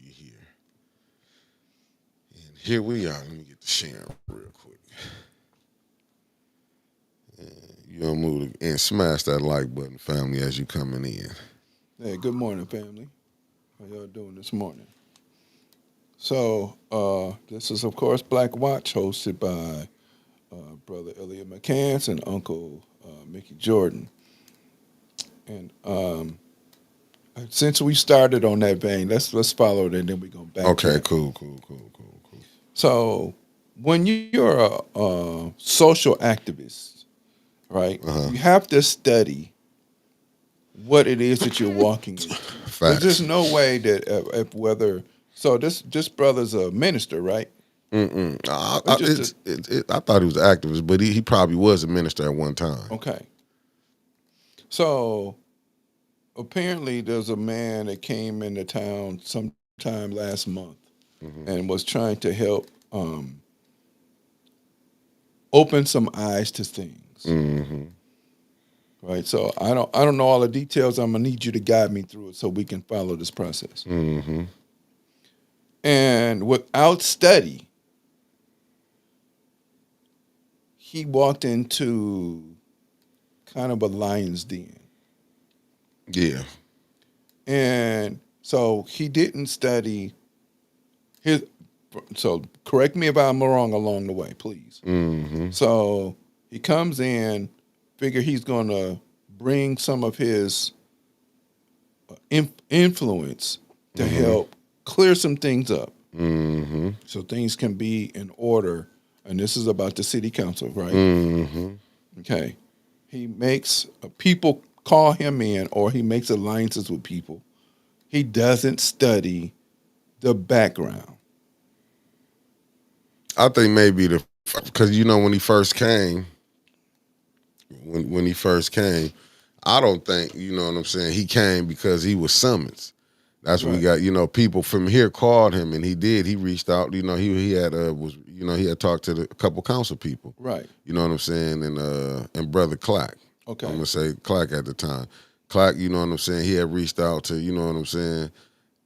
get here. And here we are. Let me get the sharing real quick. You gonna move and smash that like button, family, as you coming in. Hey, good morning, family. How y'all doing this morning? So, this is, of course, Black Watch, hosted by Brother Elliott McCants and Uncle Mickey Jordan. And since we started on that vein, let's follow it, and then we're going to Okay, backtrack. cool. So, when you're a social activist, right, Uh-huh. you have to study what it is that you're walking into. Because there's Facts. no way that if whether so this brother's a minister, right? Or just a, I thought he was an activist, but he probably was a minister at one time. okay. So apparently there's a man that came into town sometime last month Mm-hmm. and was trying to help open some eyes to things. Mm-hmm. Right. So I don't know all the details. I'm gonna need you to guide me through it so we can follow this process. Mm-hmm. And without study, he walked into kind of a lion's den. Yeah. And so he didn't study his. So correct me if I'm wrong along the way, please. Mm-hmm. So he comes in, figure he's going to bring some of his influence to Mm-hmm. help clear some things up Mm-hmm. so things can be in order. And this is about the city council, right? Mm-hmm. Okay. He makes people call him in, or he makes alliances with people. He doesn't study the background. I think maybe because when he first came, when he first came, I don't think what I'm saying. He came because he was summoned. That's what we Right. got. People from here called him, and he did. He reached out. He had he had talked to a couple council people. Right. You know what I'm saying, and brother Clack. I'm Okay. gonna say Clack at the time. Clack, you know what I'm saying. He had reached out to what I'm saying,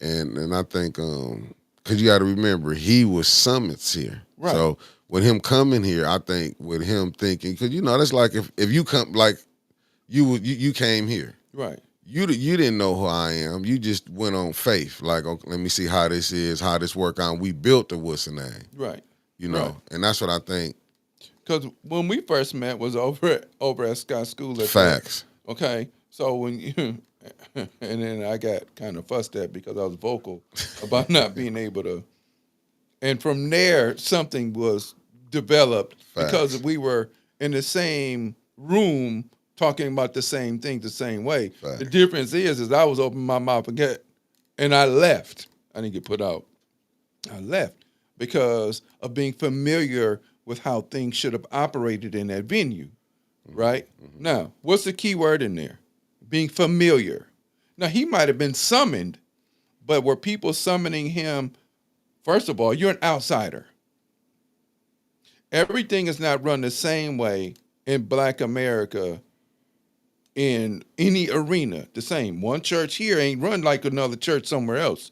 and I think because you got to remember he was summits here. Right. So with him coming here, I think with him thinking because that's like if you come like you came here. Right. You didn't know who I am. You just went on faith. Like, okay, let me see how this is, how this work out. We built the what's the name, Right. Right. and that's what I think. Because when we first met was over at Scott School at Facts. okay. So when you and then I got kind of fussed at because I was vocal about not being able to, and from there something was developed because Facts. we were in the same room talking about the same thing the same way. The Facts. difference is I was opening my mouth again, and I left. I didn't get put out. I left because of being familiar with how things should have operated in that venue, right? Mm-hmm. Now, what's the key word in there? Being familiar. Now, he might have been summoned, but were people summoning him? First of all, you're an outsider. Everything is not run the same way in Black America in any arena. The same. One church here ain't run like another church somewhere else.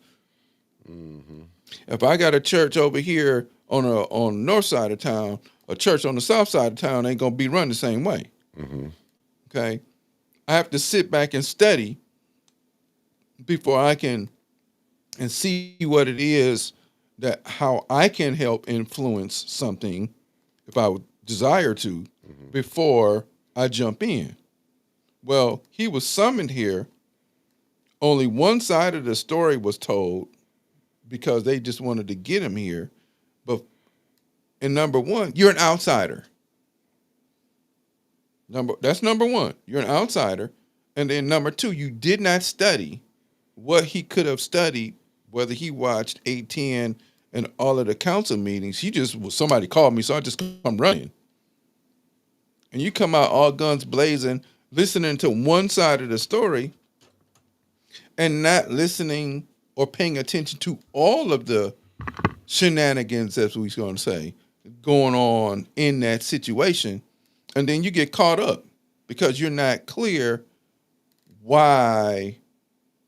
Mm-hmm. If I got a church over here on the north side of town, a church on the south side of town ain't gonna be run the same way. Mm-hmm. Okay, I have to sit back and study before I can and see what it is that how I can help influence something if I would desire to Mm-hmm. before I jump in. Well, he was summoned here. Only one side of the story was told because they just wanted to get him here. But and number one, you're an outsider. That's number one. You're an outsider. And then number two, you did not study what he could have studied, whether he watched 810 and all of the council meetings. He just somebody called me, so I just come running. And you come out all guns blazing, listening to one side of the story and not listening or paying attention to all of the shenanigans, as we're going to say, going on in that situation. And then you get caught up because you're not clear why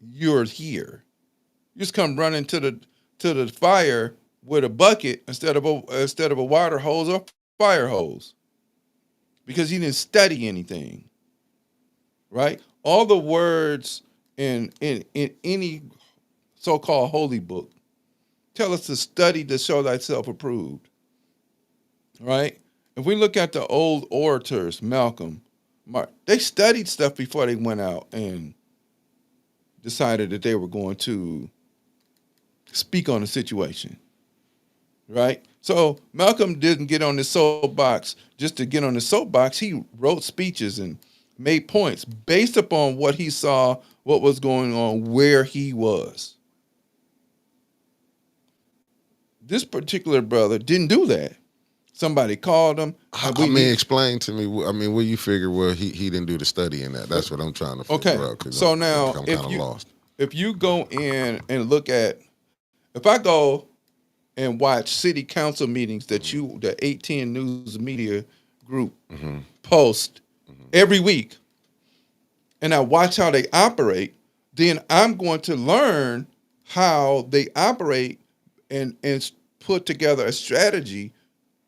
you're here. You just come running to to the fire with a bucket instead of a water hose or fire hose because he didn't study anything, right? All the words in any so-called holy book tell us to study to show thyself approved, right? If we look at the old orators, Malcolm, Mark, they studied stuff before they went out and decided that they were going to speak on a situation, right? So Malcolm didn't get on the soapbox just to get on the soapbox. He wrote speeches and made points based upon what he saw, what was going on, where he was. This particular brother didn't do that. Somebody called him. Explain to me. I mean, where you figure he didn't do the study in that? That's what I'm trying to figure out. So now, I'm kind of lost. If you go in and look at, if I go and watch city council meetings that the 810 News Media Group post every week, and I watch how they operate, then I'm going to learn how they operate and put together a strategy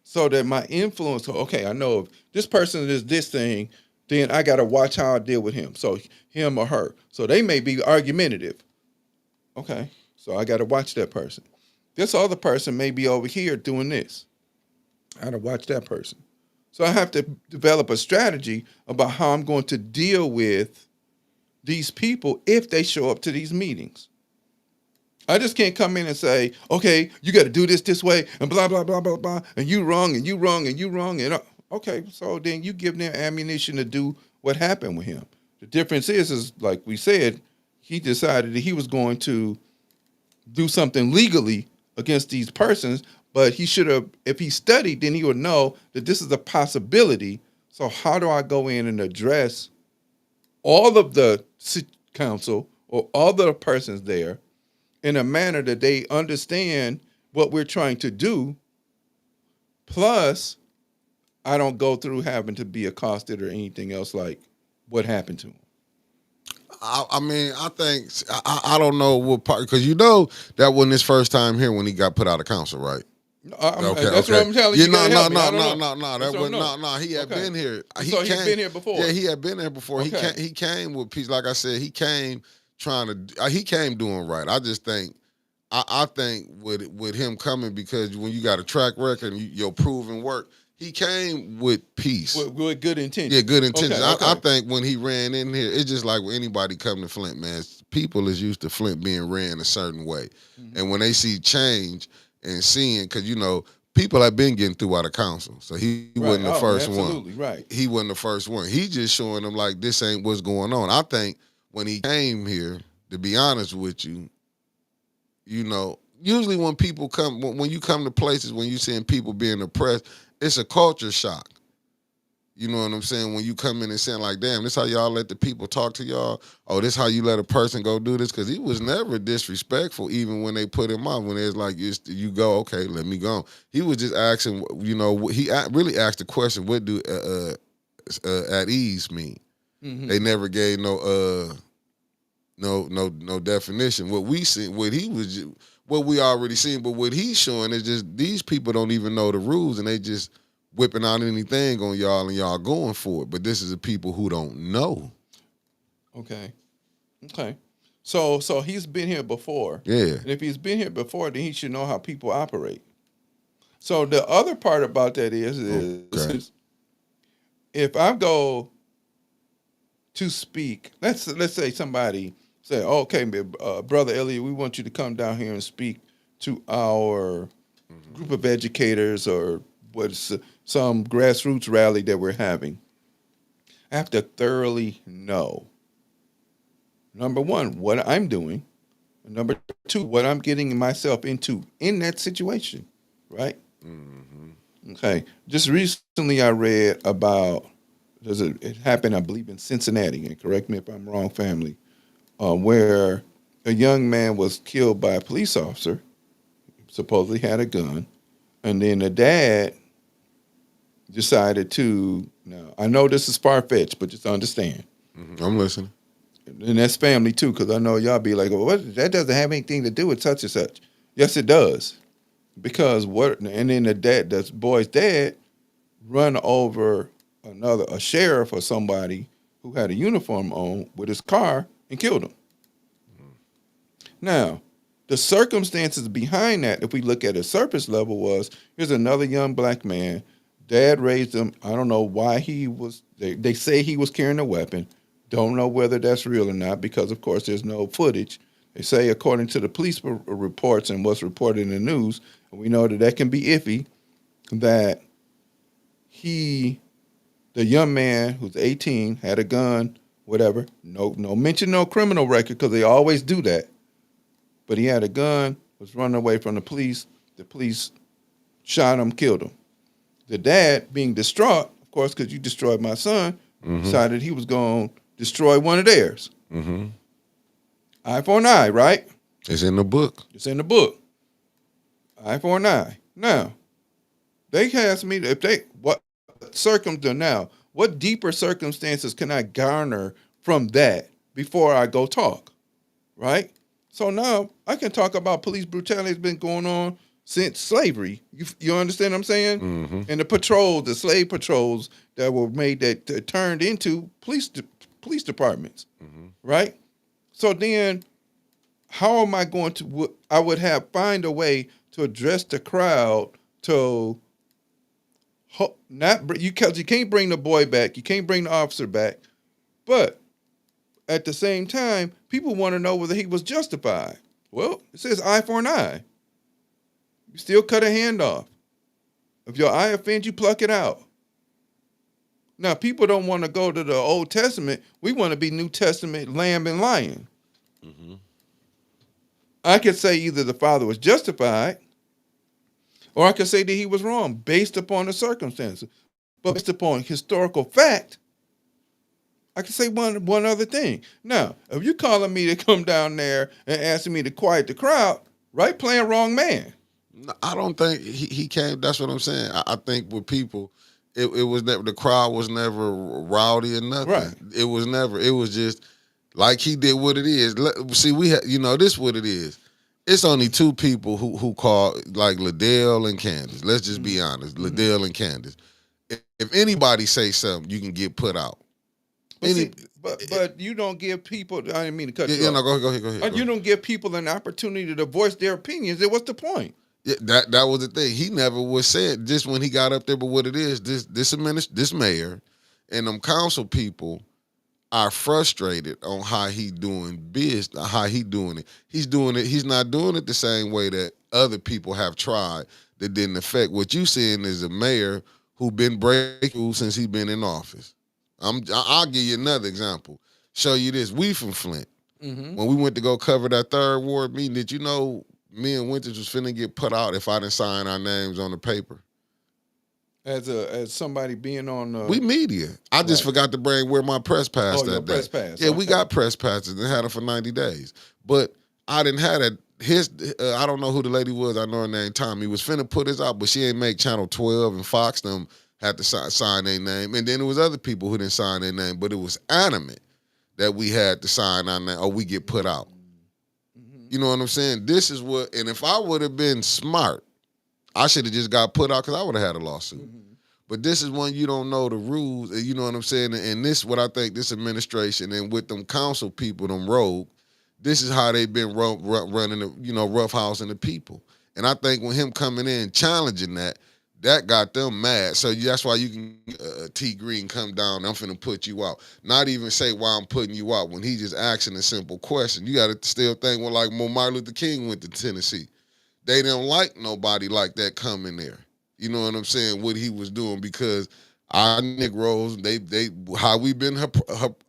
so that my influence, okay, I know if this person is this thing, then I got to watch how I deal with him. So him or her. So they may be argumentative. Okay, so I got to watch that person. This other person may be over here doing this. I got to watch that person. So I have to develop a strategy about how I'm going to deal with these people if they show up to these meetings. I just can't come in and say, okay, you got to do this way, and blah, blah, blah, blah, blah, and you wrong, and you wrong, and you wrong. And okay, so then you give them ammunition to do what happened with him. The difference is like we said, he decided that he was going to do something legally against these persons, but he should have, if he studied, then he would know that this is a possibility. So how do I go in and address all of the council or all the persons there in a manner that they understand what we're trying to do, plus I don't go through having to be accosted or anything else like what happened to him. I think, I don't know what part, because that wasn't his first time here when he got put out of council, right? That's what I'm telling you. No. That wasn't. He had been here. He'd been here before. Yeah, he had been here before. Okay. He came with peace. Like I said, he came he came doing right. I just think, I think with him coming, because when you got a track record and your proven work, he came with peace. With good intentions. Yeah, good intentions. Okay. I think when he ran in here, it's just like when anybody come to Flint, man, people is used to Flint being ran a certain way. Mm-hmm. And when they see change and seeing, because, people have been getting through out of council. So he wasn't the first one. Absolutely, right. He wasn't the first one. He just showing them like, this ain't what's going on. I think when he came here, to be honest with you, usually when people come, when you come to places, when you seeing people being oppressed, it's a culture shock. You know what I'm saying? When you come in and saying like, damn, this how y'all let the people talk to y'all? Oh, this how you let a person go do this? Because he was never disrespectful, even when they put him out. When it's like, you go, okay, let me go. He was just asking, he really asked the question, what do at ease mean? Mm-hmm. They never gave no definition. What we see, what we already seen, but what he's showing is just these people don't even know the rules, and they just whipping out anything on y'all, and y'all going for it. But this is the people who don't know. Okay. So he's been here before. Yeah. And if he's been here before, then he should know how people operate. So the other part about that is if I go to speak, let's say somebody say, okay, Brother Elliott, we want you to come down here and speak to our group of educators or what's some grassroots rally that we're having. I have to thoroughly know, number one, what I'm doing, and number two, what I'm getting myself into in that situation, right? Mm-hmm. Okay. Just recently I read about, it happened, I believe, in Cincinnati, and correct me if I'm wrong, family, where a young man was killed by a police officer, supposedly had a gun, and then the dad decided to, now I know this is far-fetched, but just understand. Mm-hmm. I'm listening. And that's family too, because I know y'all be like, well, that doesn't have anything to do with such and such. Yes, it does. Because what? And then the boy's dad, run over a sheriff or somebody who had a uniform on with his car and killed him. Now, the circumstances behind that, if we look at a surface level, was here's another young black man. Dad raised him. I don't know why he was. They say he was carrying a weapon. Don't know whether that's real or not because, of course, there's no footage. They say, according to the police reports and what's reported in the news, and we know that can be iffy, that the young man who's 18, had a gun, whatever. No mention, no criminal record because they always do that. But he had a gun, was running away from the police. The police shot him, killed him. The dad, being distraught, of course, because you destroyed my son, decided he was going to destroy one of theirs. Mm-hmm. Eye for an eye, right? It's in the book. It's in the book. Eye for an eye. Now, they asked me what deeper circumstances can I garner from that before I go talk, right? So now I can talk about police brutality that's been going on since slavery. You understand what I'm saying? Mm-hmm. And the slave patrols that were made that turned into police departments, right? So then, how am I going to? I would find a way to address the crowd to not because you can't bring the boy back, you can't bring the officer back, but at the same time, people want to know whether he was justified. Well, it says eye for an eye. You still cut a hand off. If your eye offends you, pluck it out. Now, people don't want to go to the Old Testament. We want to be New Testament lamb and lion. Mm-hmm. I could say either the father was justified or I could say that he was wrong based upon the circumstances. But based upon historical fact, I can say one other thing. Now, if you're calling me to come down there and asking me to quiet the crowd, right, playing wrong man. I don't think he came. That's what I'm saying. I think with people, it was never, the crowd was never rowdy or nothing. Right. It was never. It was just like he did what it is. See, this what it is. It's only two people who call, like Liddell and Candace. Let's just be honest, Liddell and Candace. If anybody say something, you can get put out. But you don't give people. I didn't mean to cut you off. No, go ahead. You don't give people an opportunity to voice their opinions. Then what's the point? Yeah, that was the thing. He never was said just when he got up there. But what it is, this mayor and them council people are frustrated on how he doing business, how he doing it. He's doing it. He's not doing it the same way that other people have tried that didn't affect. What you seeing is a mayor who been breaking rules since he been in office. I'll give you another example. Show you this. We from Flint. Mm-hmm. When we went to go cover that third ward meeting, did you know me and Winters was finna get put out if I didn't sign our names on the paper? As somebody being on we media. I just forgot to wear my press pass that day. Press pass. Yeah, we got press passes and had them for 90 days. But I didn't have that. I don't know who the lady was. I know her name Tommy. Was finna put his out, but she ain't make Channel 12 and Fox them had to sign their name. And then there was other people who didn't sign their name, but it was adamant that we had to sign our name or we get put out. Mm-hmm. You know what I'm saying? This is what, and if I would have been smart, I should have just got put out because I would have had a lawsuit. Mm-hmm. But this is when you don't know the rules, and you know what I'm saying? And this, what I think this administration and with them council people, them rogue, this is how they've been running, roughhousing the people. And I think when him coming in challenging that got them mad. So that's why you can, T. Green come down, I'm finna put you out. Not even say why I'm putting you out when he just asking a simple question. You got to still think, well, like when Martin Luther King went to Tennessee. They didn't like nobody like that coming there. You know what I'm saying? What he was doing, because our Negroes, they how we been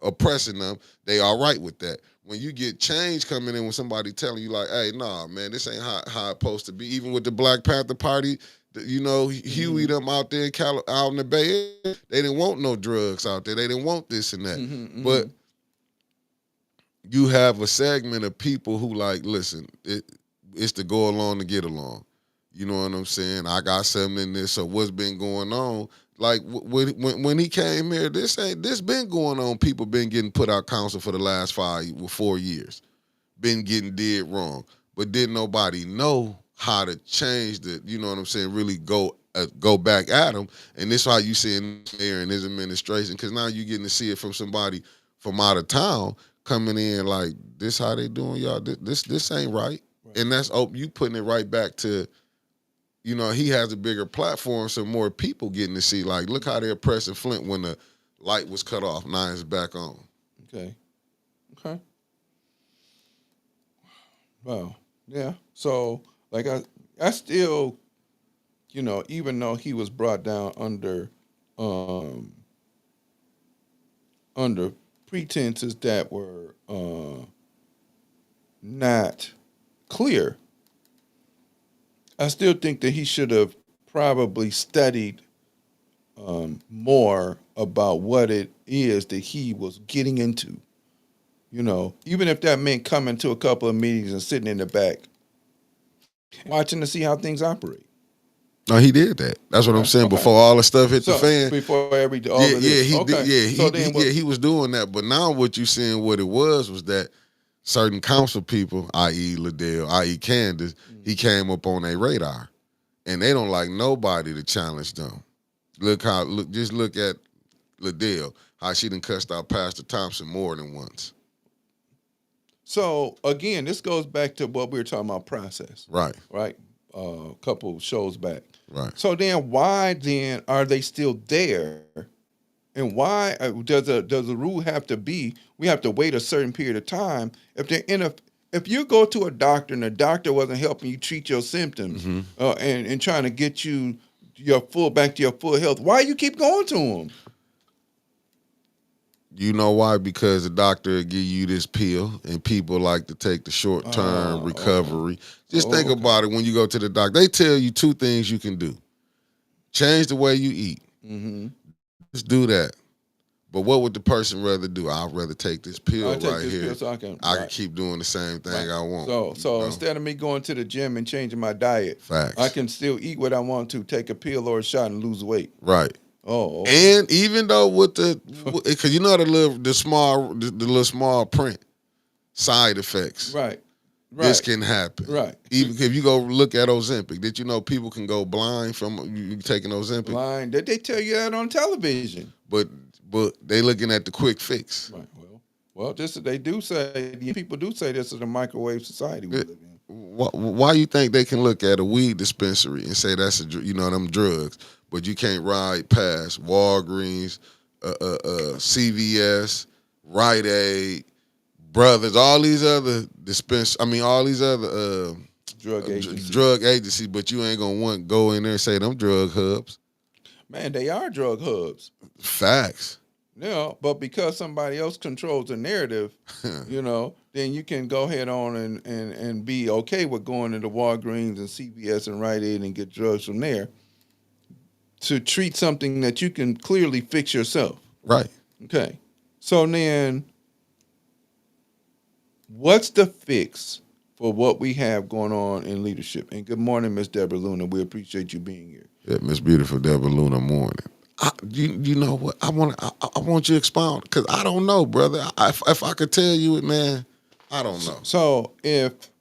oppressing them, they all right with that. When you get change coming in, when somebody telling you like, hey, nah, man, this ain't how it's supposed to be. Even with the Black Panther Party, Huey them out there out in the Bay Area, they didn't want no drugs out there. They didn't want this and that. Mm-hmm. But you have a segment of people who like, listen, it's to go along to get along. You know what I'm saying? I got something in this. So what's been going on? Like when he came here, this been going on. People been getting put out council for the last 4 years. Been getting dead wrong. but didn't nobody know how to change the, you know what I'm saying, really go back at him. And this how you seeing there in his administration, because now you getting to see it from somebody from out of town coming in like, this how they doing, y'all. This ain't right. And that's you putting it right back to, you know, he has a bigger platform, so more people getting to see, like, look how they're oppressing Flint when the light was cut off. Now it's back on. Okay. Well, yeah. So, like, I still, you know, even though he was brought down under pretenses that were not clear, I still think that he should have probably studied more about what it is that he was getting into. You know, even if that meant coming to a couple of meetings and sitting in the back, watching to see how things operate. No, he did that. That's what I'm saying. Okay. Before all the stuff hit the fan. Before all of this. He okay. did. He was doing that. But now what you seeing, what it was that certain council people, i.e. Liddell, i.e. Candace, he came up on their radar, and they don't like nobody to challenge them. Just look at Liddell, how she done cussed out Pastor Thompson more than once. So again, this goes back to what we were talking about, process. Right. A couple shows back. Right. So then, why then are they still there? And why does the rule have to be we have to wait a certain period of time if they're if you go to a doctor and the doctor wasn't helping you treat your symptoms and trying to get you back to your full health, why you keep going to them? You know why? Because the doctor will give you this pill, and people like to take the short-term recovery. Just think about it when you go to the doctor. They tell you two things you can do. Change the way you eat. Mm-hmm. Just do that. But what would the person rather do? I'd rather take this pill here. So I can keep doing the same thing I want. So instead of me going to the gym and changing my diet, facts, I can still eat what I want to, take a pill or a shot and lose weight. Right. Oh, okay. And even though because you know the little small print side effects, right? This can happen, right? Even if you go look at Ozempic, did you know people can go blind from you taking Ozempic? Blind? Did they tell you that on television? But they looking at the quick fix. Right. Well, they do say people do say this is a microwave society we live in. Why you think they can look at a weed dispensary and say that's them drugs? But you can't ride past Walgreens, CVS, Rite Aid, Brothers, all these other drug agencies, but you ain't gonna go in there and say them drug hubs. Man, they are drug hubs. Facts. But because somebody else controls the narrative, then you can go ahead on and be okay with going into Walgreens and CVS and Rite Aid and get drugs from there to treat something that you can clearly fix yourself. Right. Okay. So then, what's the fix for what we have going on in leadership? And good morning, Miss Deborah Luna. We appreciate you being here. Yeah, Miss Beautiful Deborah Luna morning. You know what? I want you to expound because I don't know, brother. If I could tell you it, man, I don't know. So if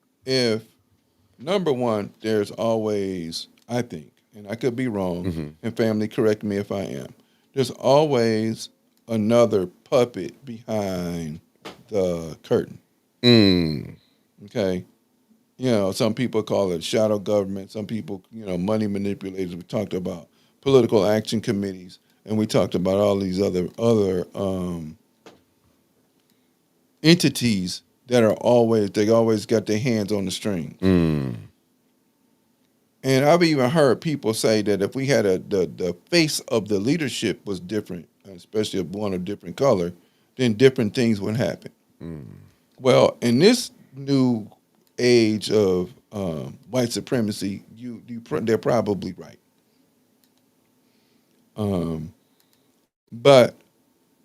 number one, there's always, I think, and I could be wrong, and family correct me if I am, there's always another puppet behind the curtain. Okay. Some people call it shadow government. Some people, money manipulators. We talked about political action committees, and we talked about all these other entities that they always got their hands on the string. And I've even heard people say that if we had the face of the leadership was different, especially if one of different color, then different things would happen. Well, in this new age of white supremacy, they're probably right. But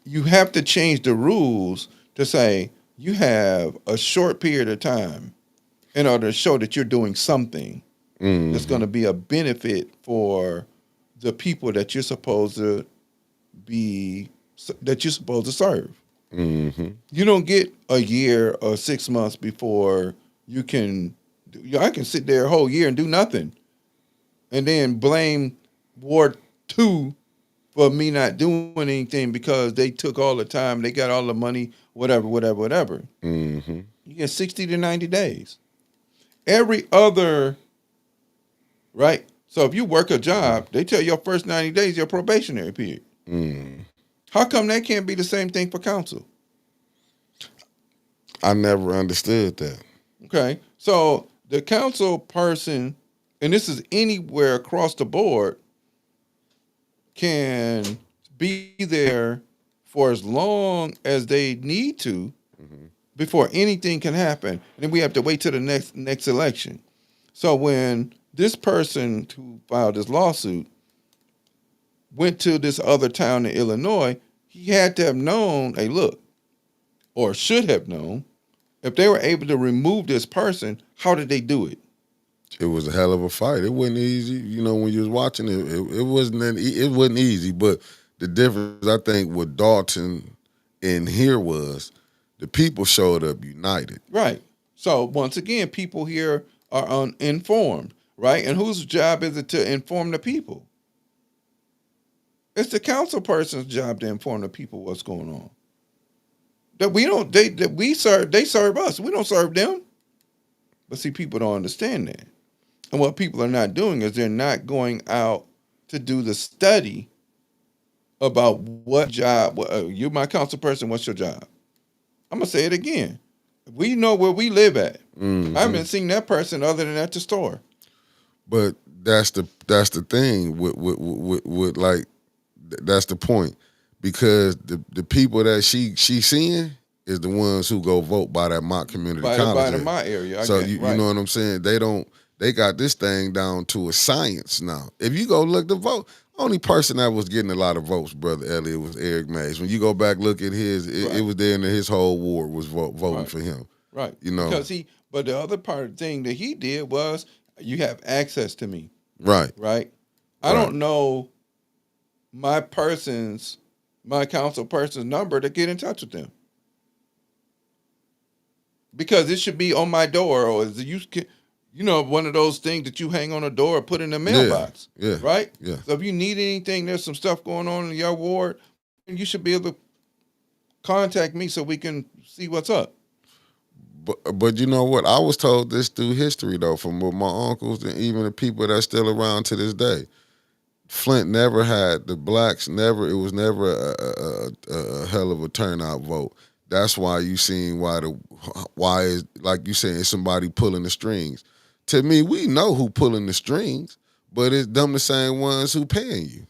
you have to change the rules to say you have a short period of time in order to show that you're doing something that's going to be a benefit for the people that you're supposed to serve. You don't get a year or 6 months before you can I can sit there a whole year and do nothing, and then blame Ward 2 for me not doing anything because they took all the time, they got all the money, whatever. Mm-hmm. You get 60 to 90 days. Every other, right? So if you work a job, they tell your first 90 days your probationary period. Mm. How come that can't be the same thing for counsel? I never understood that. Okay. So the counsel person, and this is anywhere across the board, can be there for as long as they need to before anything can happen. And then we have to wait till the next election. So when this person who filed this lawsuit went to this other town in Illinois, he had to have known, hey, look, or should have known, if they were able to remove this person, how did they do it? It was a hell of a fight. It wasn't easy. You know, when you was watching it, it wasn't easy. But the difference, I think, with Dalton and here was the people showed up united. Right. So once again, people here are uninformed, right? And whose job is it to inform the people? It's the council person's job to inform the people what's going on. That we don't, they serve us. We don't serve them. But see, people don't understand that. And what people are not doing is they're not going out to do the study about what job, you're my council person, what's your job? I'm going to say it again. We know where we live at. Mm-hmm. I haven't seen that person other than at the store. But that's the thing with like, that's the point. Because the people that she's seeing is the ones who go vote by that mock community college. By the my area. So you know what I'm saying? They got this thing down to a science now. If you go look the vote, only person that was getting a lot of votes, Brother Elliott, was Eric Mays. When you go back look at his, it was there, and his whole ward was voting for him. Right. You know, but the other thing that he did was you have access to me. Right. Right. I don't know my council person's number to get in touch with them. Because it should be on my door, or is one of those things that you hang on a door or put in the mailbox. Yeah. Right? Yeah. So if you need anything, there's some stuff going on in your ward, you should be able to contact me so we can see what's up. But you know what? I was told this through history, though, from my uncles and even the people that's still around to this day. Flint never had, the blacks never, it was never a hell of a turnout vote. That's why you seen why is, like you saying, somebody pulling the strings. To me, we know who pulling the strings, but it's them the same ones who paying you.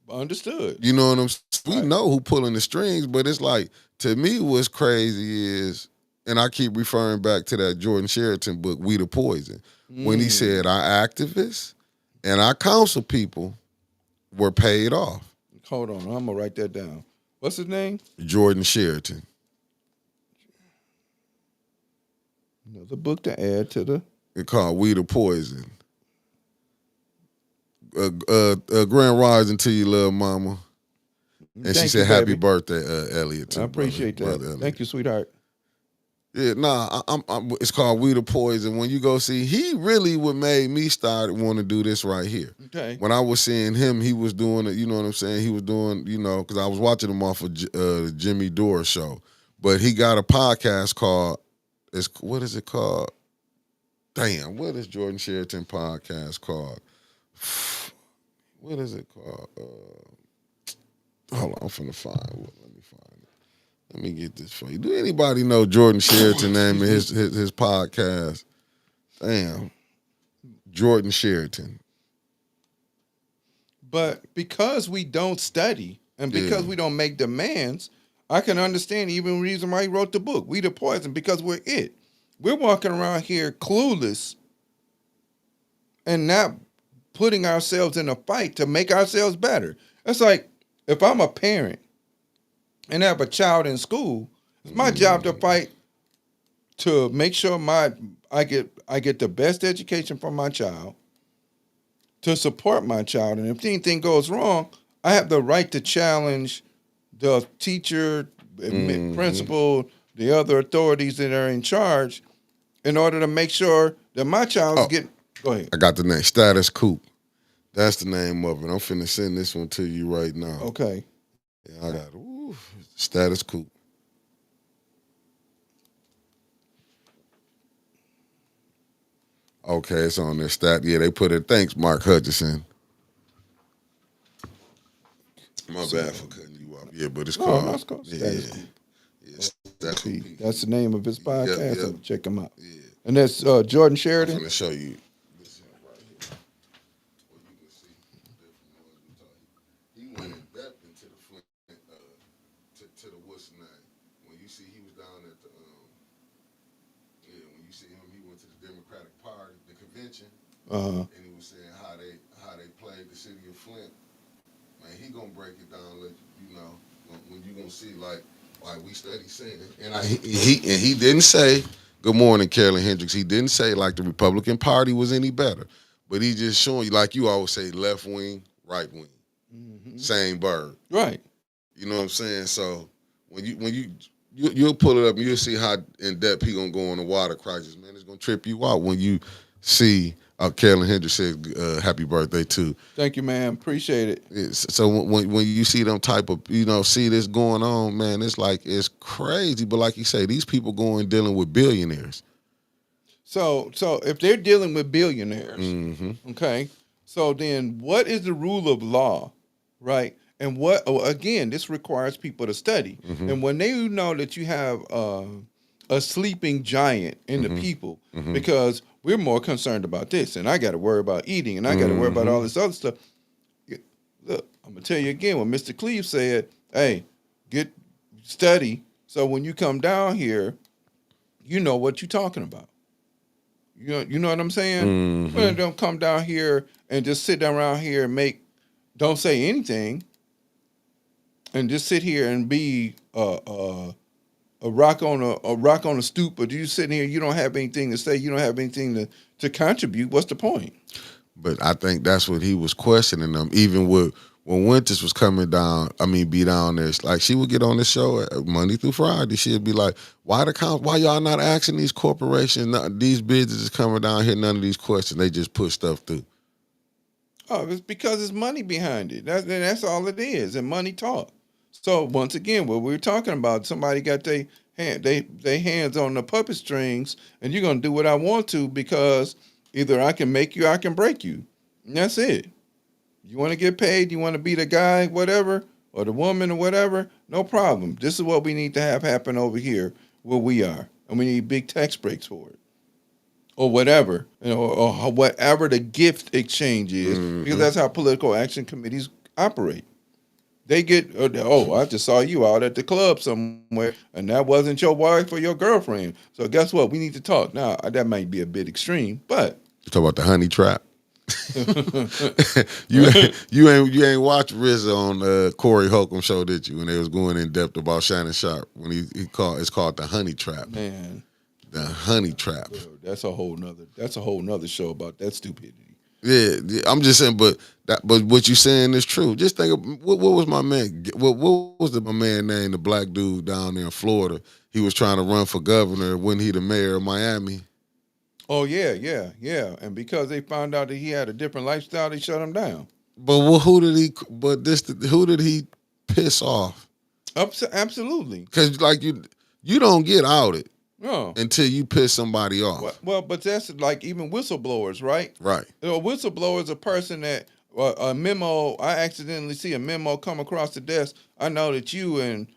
Understood. You know what I'm saying? We know who pulling the strings, but it's like, to me, what's crazy is, and I keep referring back to that Jordan Sheraton book, We the Poison, when he said our activists and our council people were paid off. Hold on, I'm gonna write that down. What's his name? Jordan Sheraton. Another book to add to the. It's called We the Poison. Grand Rising to you, little mama. And Thank she said, you, happy baby. birthday, Elliott. Too, I appreciate that. Thank you, sweetheart. Yeah, it's called We the Poison. When you go see, he really what made me start want to do this right here. Okay. When I was seeing him, he was doing it, you know what I'm saying? He was doing, because I was watching him off of the Jimmy Dore show. But he got a podcast called, what is it called? Damn, what is Jordan Sheraton podcast called? What is it called? Hold on, I'm finna find it. Let me find it. Let me get this for you. Do anybody know Jordan Sheraton name of his podcast? Damn. Jordan Sheraton. But because we don't study and because we don't make demands, I can understand even the reason why he wrote the book, We the Poison, because we're it. We're walking around here clueless and not putting ourselves in a fight to make ourselves better. It's like if I'm a parent and have a child in school, it's my job to fight to make sure I get the best education for my child, to support my child. And if anything goes wrong, I have the right to challenge the teacher, principal, the other authorities that are in charge in order to make sure that my child's Oh, getting. Go ahead. I got the name. Status Coop. That's the name of it. I'm finna send this one to you right now. Okay. Yeah, I got it. Ooh, Status Coop. Okay, it's on their stat. Yeah, they put it. Thanks, Mark Hutchison. My bad for cutting you off. Yeah, but it's No, called. that's called Status Coop. Yeah, Status Coop. That's the name of his podcast. Yep. So check him out. Yeah. And that's Jordan I'm Sheridan. gonna show you this here right here. Well, you can see the different ones we talking. He went in depth into the Flint, to the what's name. When you see he was down at the when you see him, he went to the Democratic Party, the convention, and he was saying how they played the city of Flint. Man, he gonna break it down, let you know when you gonna see like we study saying, and he didn't say. Good morning, Carolyn Hendricks. He didn't say like the Republican Party was any better, but he just showing you, like you always say, left wing, right wing, same bird. Right. You know what I'm saying? So when you'll pull it up and you'll see how in depth he gonna go on the water crisis. Man, it's gonna trip you out when you see. Carolyn Hendricks said, "Happy birthday too." Thank you, man. Appreciate it. So when you see them type of see this going on, man, it's like it's crazy. But like you say, these people going dealing with billionaires. So if they're dealing with billionaires, Mm-hmm. okay. So then, what is the rule of law, right? And what again? This requires people to study. Mm-hmm. And when they know that you have a sleeping giant in the people, because we're more concerned about this, and I got to worry about eating, and I got to worry about all this other stuff. Look, I'm gonna tell you again what Mr. Cleve said. Hey, get study, so when you come down here, you know what you're talking about. You know what I'm saying? Well, don't come down here and just sit down around here and don't say anything, and just sit here and be a rock on a stoop, but you sitting here, you don't have anything to say, you don't have anything to contribute. What's the point? But I think that's what he was questioning them. Even when Winters was coming down, be down there. It's like she would get on the show Monday through Friday. She'd be like, "Why y'all not asking these corporations, these businesses coming down here? None of these questions. They just put stuff through." Oh, it's because there's money behind it. That's all it is, and money talk. So once again, what we're talking about, somebody got their hands on the puppet strings, and you're gonna do what I want to because either I can make you, or I can break you, and that's it. You want to get paid, you want to be the guy, whatever, or the woman, or whatever, no problem. This is what we need to have happen over here where we are, and we need big tax breaks for it, or whatever, or whatever the gift exchange is, because that's how political action committees operate. They get, I just saw you out at the club somewhere, and that wasn't your wife or your girlfriend. So guess what? We need to talk. Now, that might be a bit extreme, but You talk about the honey trap. you ain't watched RZA on Corey Holcomb show, did you? When they was going in depth about Shannon Sharp when it's called the honey trap. Man, the honey trap. That's a whole nother show about that stupidity. Yeah, I'm just saying, but what you saying is true. Just think of what was my man? What was my man name? The black dude down there in Florida. He was trying to run for governor. Wasn't he the mayor of Miami? Oh yeah. And because they found out that he had a different lifestyle, they shut him down. But who did he? Who did he piss off? Absolutely. Because like you don't get outed No. until you piss somebody off. Well, but that's like even whistleblowers, right? Right. A whistleblower is a person that a memo. I accidentally see a memo come across the desk. I know that you and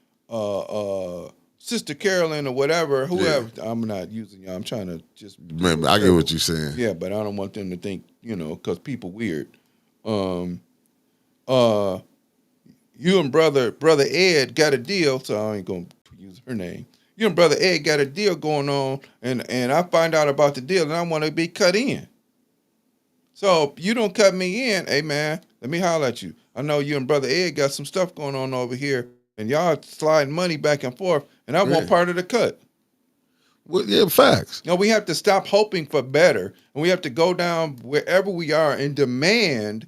Sister Carolyn or whatever, whoever. Yeah. I'm not using you. I'm trying to just. Remember, I get what you're saying. Yeah, but I don't want them to think, because people weird. You and brother Ed got a deal, so I ain't gonna use her name. You and brother Ed got a deal going on, and I find out about the deal, and I want to be cut in. So if you don't cut me in, hey man, let me holler at you. I know you and brother Ed got some stuff going on over here, and y'all sliding money back and forth, and I want part of the cut. Well, yeah, facts. We have to stop hoping for better, and we have to go down wherever we are and demand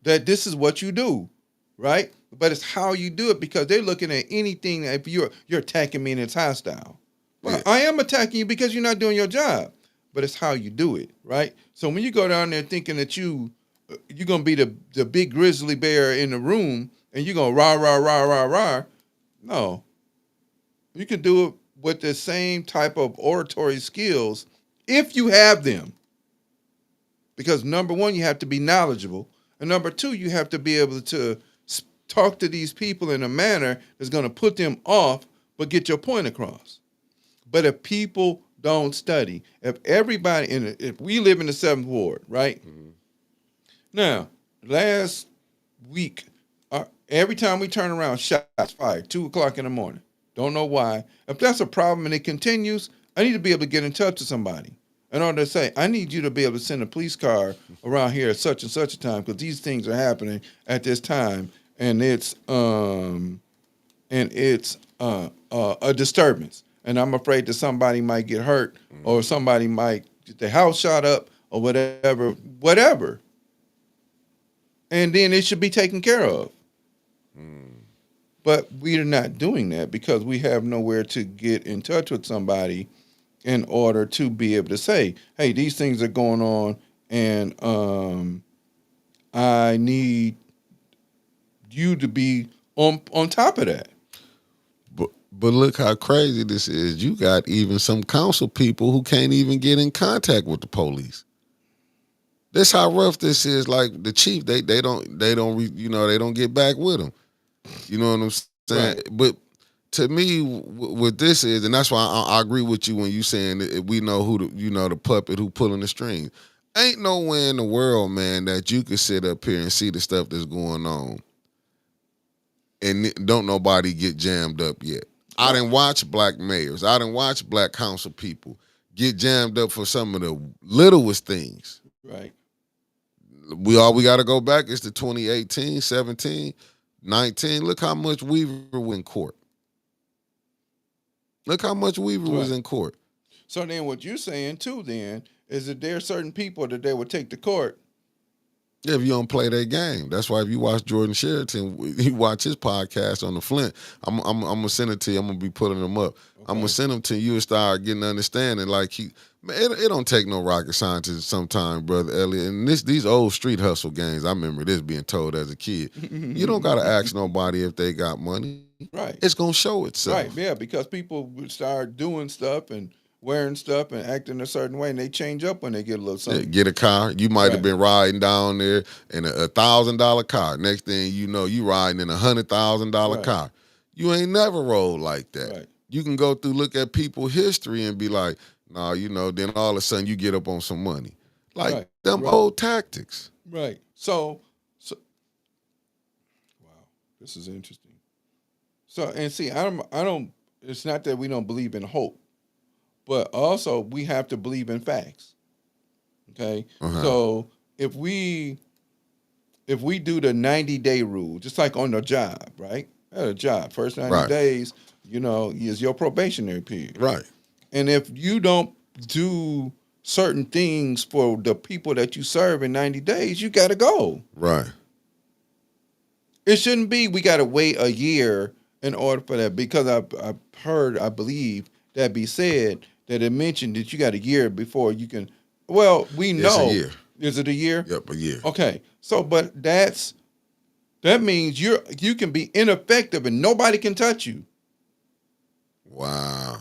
that this is what you do, right? But it's how you do it, because they're looking at anything that if you're attacking me and it's hostile. Well, I am attacking you because you're not doing your job, but it's how you do it, right? So when you go down there thinking that you're gonna be the big grizzly bear in the room and you're gonna rah rah rah rah rah, no, you can do it with the same type of oratory skills if you have them. Because number one, you have to be knowledgeable, and number two, you have to be able to talk to these people in a manner that's going to put them off, but get your point across. But if people don't study, if everybody if we live in the 7th Ward, right? Mm-hmm. Now, last week, every time we turn around, shots fired, 2:00 in the morning. Don't know why. If that's a problem and it continues, I need to be able to get in touch with somebody in order to say, I need you to be able to send a police car around here at such and such a time because these things are happening at this time, and it's a disturbance, and I'm afraid that somebody might get hurt or somebody might get their house shot up or whatever, and then it should be taken care of. But we are not doing that because we have nowhere to get in touch with somebody in order to be able to say, hey, these things are going on, and I need you to be on top of that. But look how crazy this is. You got even some council people who can't even get in contact with the police. That's how rough this is. Like the chief, they don't get back with them. You know what I'm saying? Right. But to me, what this is, and that's why I agree with you when you saying that we know who the puppet who pulling the strings. Ain't nowhere in the world, man, that you could sit up here and see the stuff that's going on, and don't nobody get jammed up yet. I didn't watch black mayors. I didn't watch black council people get jammed up for some of the littlest things. Right. We got to go back. It's the 2018, 17, 19. Look how much Weaver was in court. Look how much Weaver was in court. So then what you're saying, too, then, is that there are certain people that they would take to court. Yeah, if you don't play their game. That's why if you watch Jordan Sheraton, you watch his podcast on the Flint, I'm going to send it to you. I'm going to be putting them up. Okay. I'm going to send them to you and start getting understanding. Like, it don't take no rocket scientist sometimes, Brother Elliott. And these old street hustle games, I remember this being told as a kid. You don't got to ask nobody if they got money. Right. It's going to show itself. Right, yeah, because people would start doing stuff and wearing stuff and acting a certain way, and they change up when they get a little something. Yeah, get a car. You might have been riding down there in a $1,000 car. Next thing you know, you riding in $100,000 car. You ain't never rolled like that. Right. You can go through, look at people's history and be like, nah, then all of a sudden you get up on some money. Like them old tactics. Right. So wow, this is interesting. So, and see, I don't, it's not that we don't believe in hope, but also we have to believe in facts. Okay? Uh-huh. So if we do the 90-day rule, just like on the job, right? At a job, first 90 days, is your probationary period. Right. And if you don't do certain things for the people that you serve in 90 days, you got to go. Right. It shouldn't be we got to wait a year in order for that, because I believe that be said that it mentioned that you got a year before you can. Well, we know. It's a year. Is it a year? Yep, a year. Okay, so but that means you can be ineffective and nobody can touch you. Wow.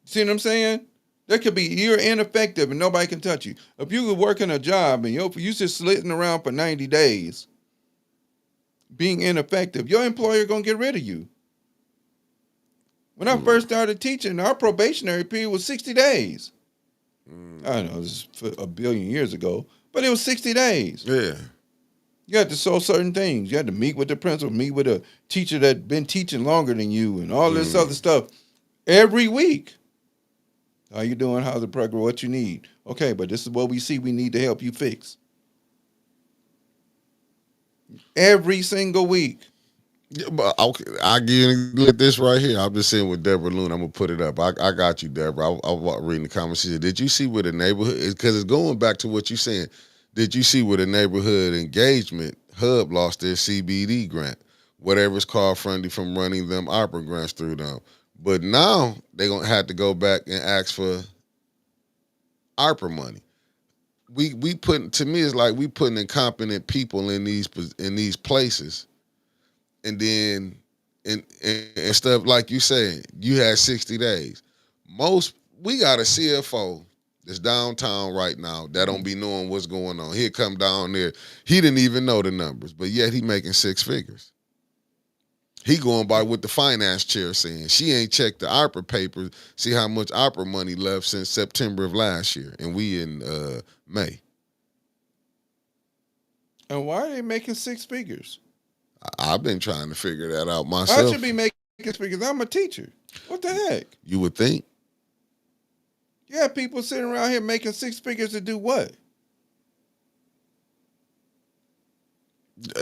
See what I'm saying? That could be you're ineffective and nobody can touch you. If you were working a job and you're just sitting around for 90 days, being ineffective, your employer gonna get rid of you. When I first started teaching, our probationary period was 60 days. I don't know, this is a billion years ago, but it was 60 days. Yeah. You had to show certain things. You had to meet with the principal, meet with a teacher that been teaching longer than you, and all this other stuff every week. How you doing? How's the program? What you need? Okay, but this is what we see we need to help you fix. Every single week. Yeah, but okay, I get this right here. I'm just saying with Deborah Loon. I'm gonna put it up. I got you, Deborah. I was reading the comments. She said, "Did you see where the neighborhood?" Because it's going back to what you're saying. Did you see where the neighborhood engagement hub lost their CBD grant? Whatever it's called, friendly from running them opera grants through them. But now they're gonna have to go back and ask for ARPA money. We putting, to me, it's like we putting incompetent people in these places, and then and stuff like you said. You had 60 days. We got a CFO that's downtown right now that don't be knowing what's going on. He'll come down there. He didn't even know the numbers, but yet he making six figures. He going by what the finance chair saying. She ain't checked the ARPA papers, see how much ARPA money left since September of last year, and we in May. And why are they making six figures? I've been trying to figure that out I myself. should be making six figures. I'm a teacher. What the heck? You would think. You have people sitting around here making six figures to do what?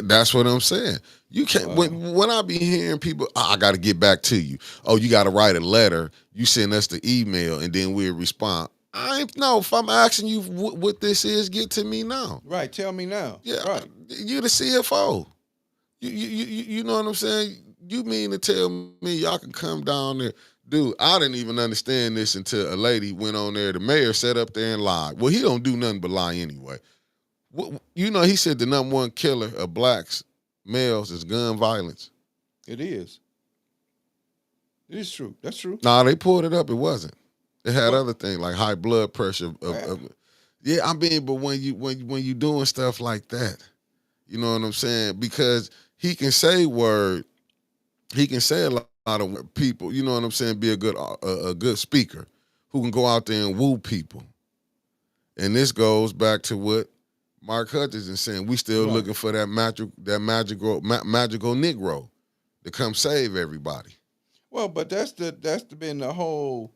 That's what I'm saying. You can't. When I be hearing people, I got to get back to you. Oh, you got to write a letter. You send us the email, and then we'll respond. I ain't know. If I'm asking you what this is, get to me now. Right. Tell me now. Yeah. Right. You the CFO. You know what I'm saying? You mean to tell me y'all can come down there? Dude, I didn't even understand this until a lady went on there. The mayor sat up there and lied. Well, he don't do nothing but lie anyway. You know, he said the number one killer of blacks, males, is gun violence. It is. It is true. That's true. Nah, they pulled it up. It wasn't. It had other things like high blood pressure. Yeah, I mean, but when you doing stuff like that, you know what I'm saying? Because he can say word, he can say a lot of people. You know what I'm saying? Be a good speaker who can go out there and woo people. And this goes back to what Mark Hutchins is saying. We still looking for that magical Negro to come save everybody. Well, but that's been the whole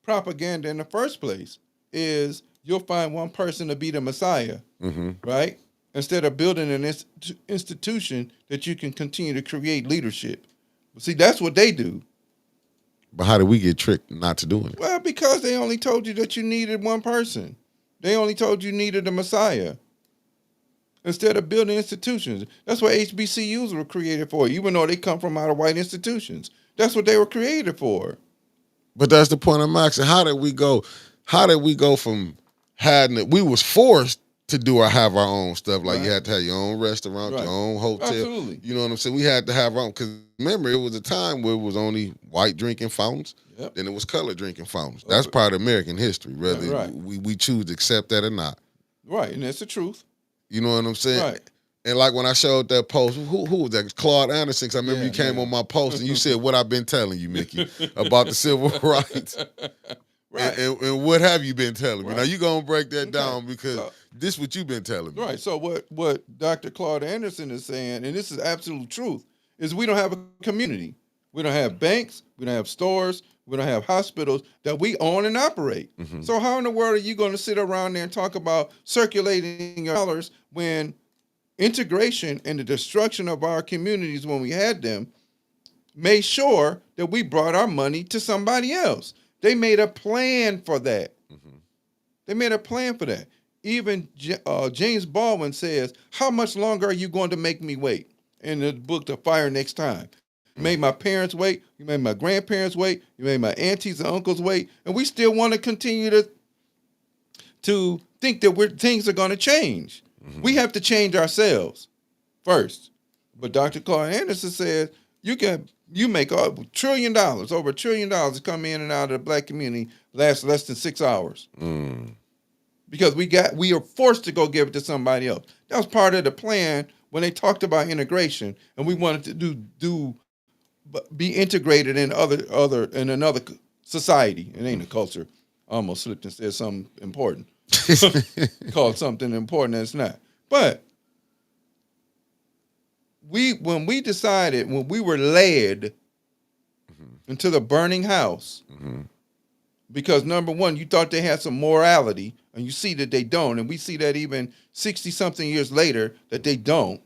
propaganda in the first place. Is you'll find one person to be the Messiah, right? Instead of building an institution that you can continue to create leadership. See, that's what they do. But how did we get tricked not to doing it? Well, because they only told you that you needed one person. They only told you needed a Messiah. Instead of building institutions. That's what HBCUs were created for, even though they come from out of white institutions. That's what they were created for. But that's the point I'm asking. How did we go from having it? We was forced to have our own stuff. Like you had to have your own restaurant, your own hotel. Absolutely. You know what I'm saying? We had to have our own. Because remember, it was a time where it was only white drinking fountains. Yep. Then it was colored drinking fountains. That's part of American history, whether we choose to accept that or not. Right, and that's the truth. You know what I'm saying? Right. And like when I showed that post, who was that? Claude Anderson. 'Cause I remember you came on my post and you said what I've been telling you, Mickey, about the civil rights. Right. And what have you been telling me? Now you gonna break that down because this is what you've been telling me. Right. So what Dr. Claude Anderson is saying, and this is absolute truth, is we don't have a community. We don't have banks. We don't have stores. We don't have hospitals that we own and operate. So how in the world are you going to sit around there and talk about circulating your dollars when integration and the destruction of our communities when we had them made sure that we brought our money to somebody else? They made a plan for that. They made a plan for that. Even James Baldwin says, how much longer are you going to make me wait? In the book, The Fire Next Time. You made my parents wait. You made my grandparents wait. You made my aunties and uncles wait. And we still want to continue to think that things are going to change. We have to change ourselves first. But Dr. Claude Anderson says, you make over $1 trillion to come in and out of the black community lasts less than 6 hours. Because we are forced to go give it to somebody else. That was part of the plan when they talked about integration, and we wanted to be integrated in another society. It ain't a culture. I almost slipped and said something important. Called something important that's not. But when we were led into the burning house, because number one, you thought they had some morality, and you see that they don't, and we see that even 60-something years later that they don't.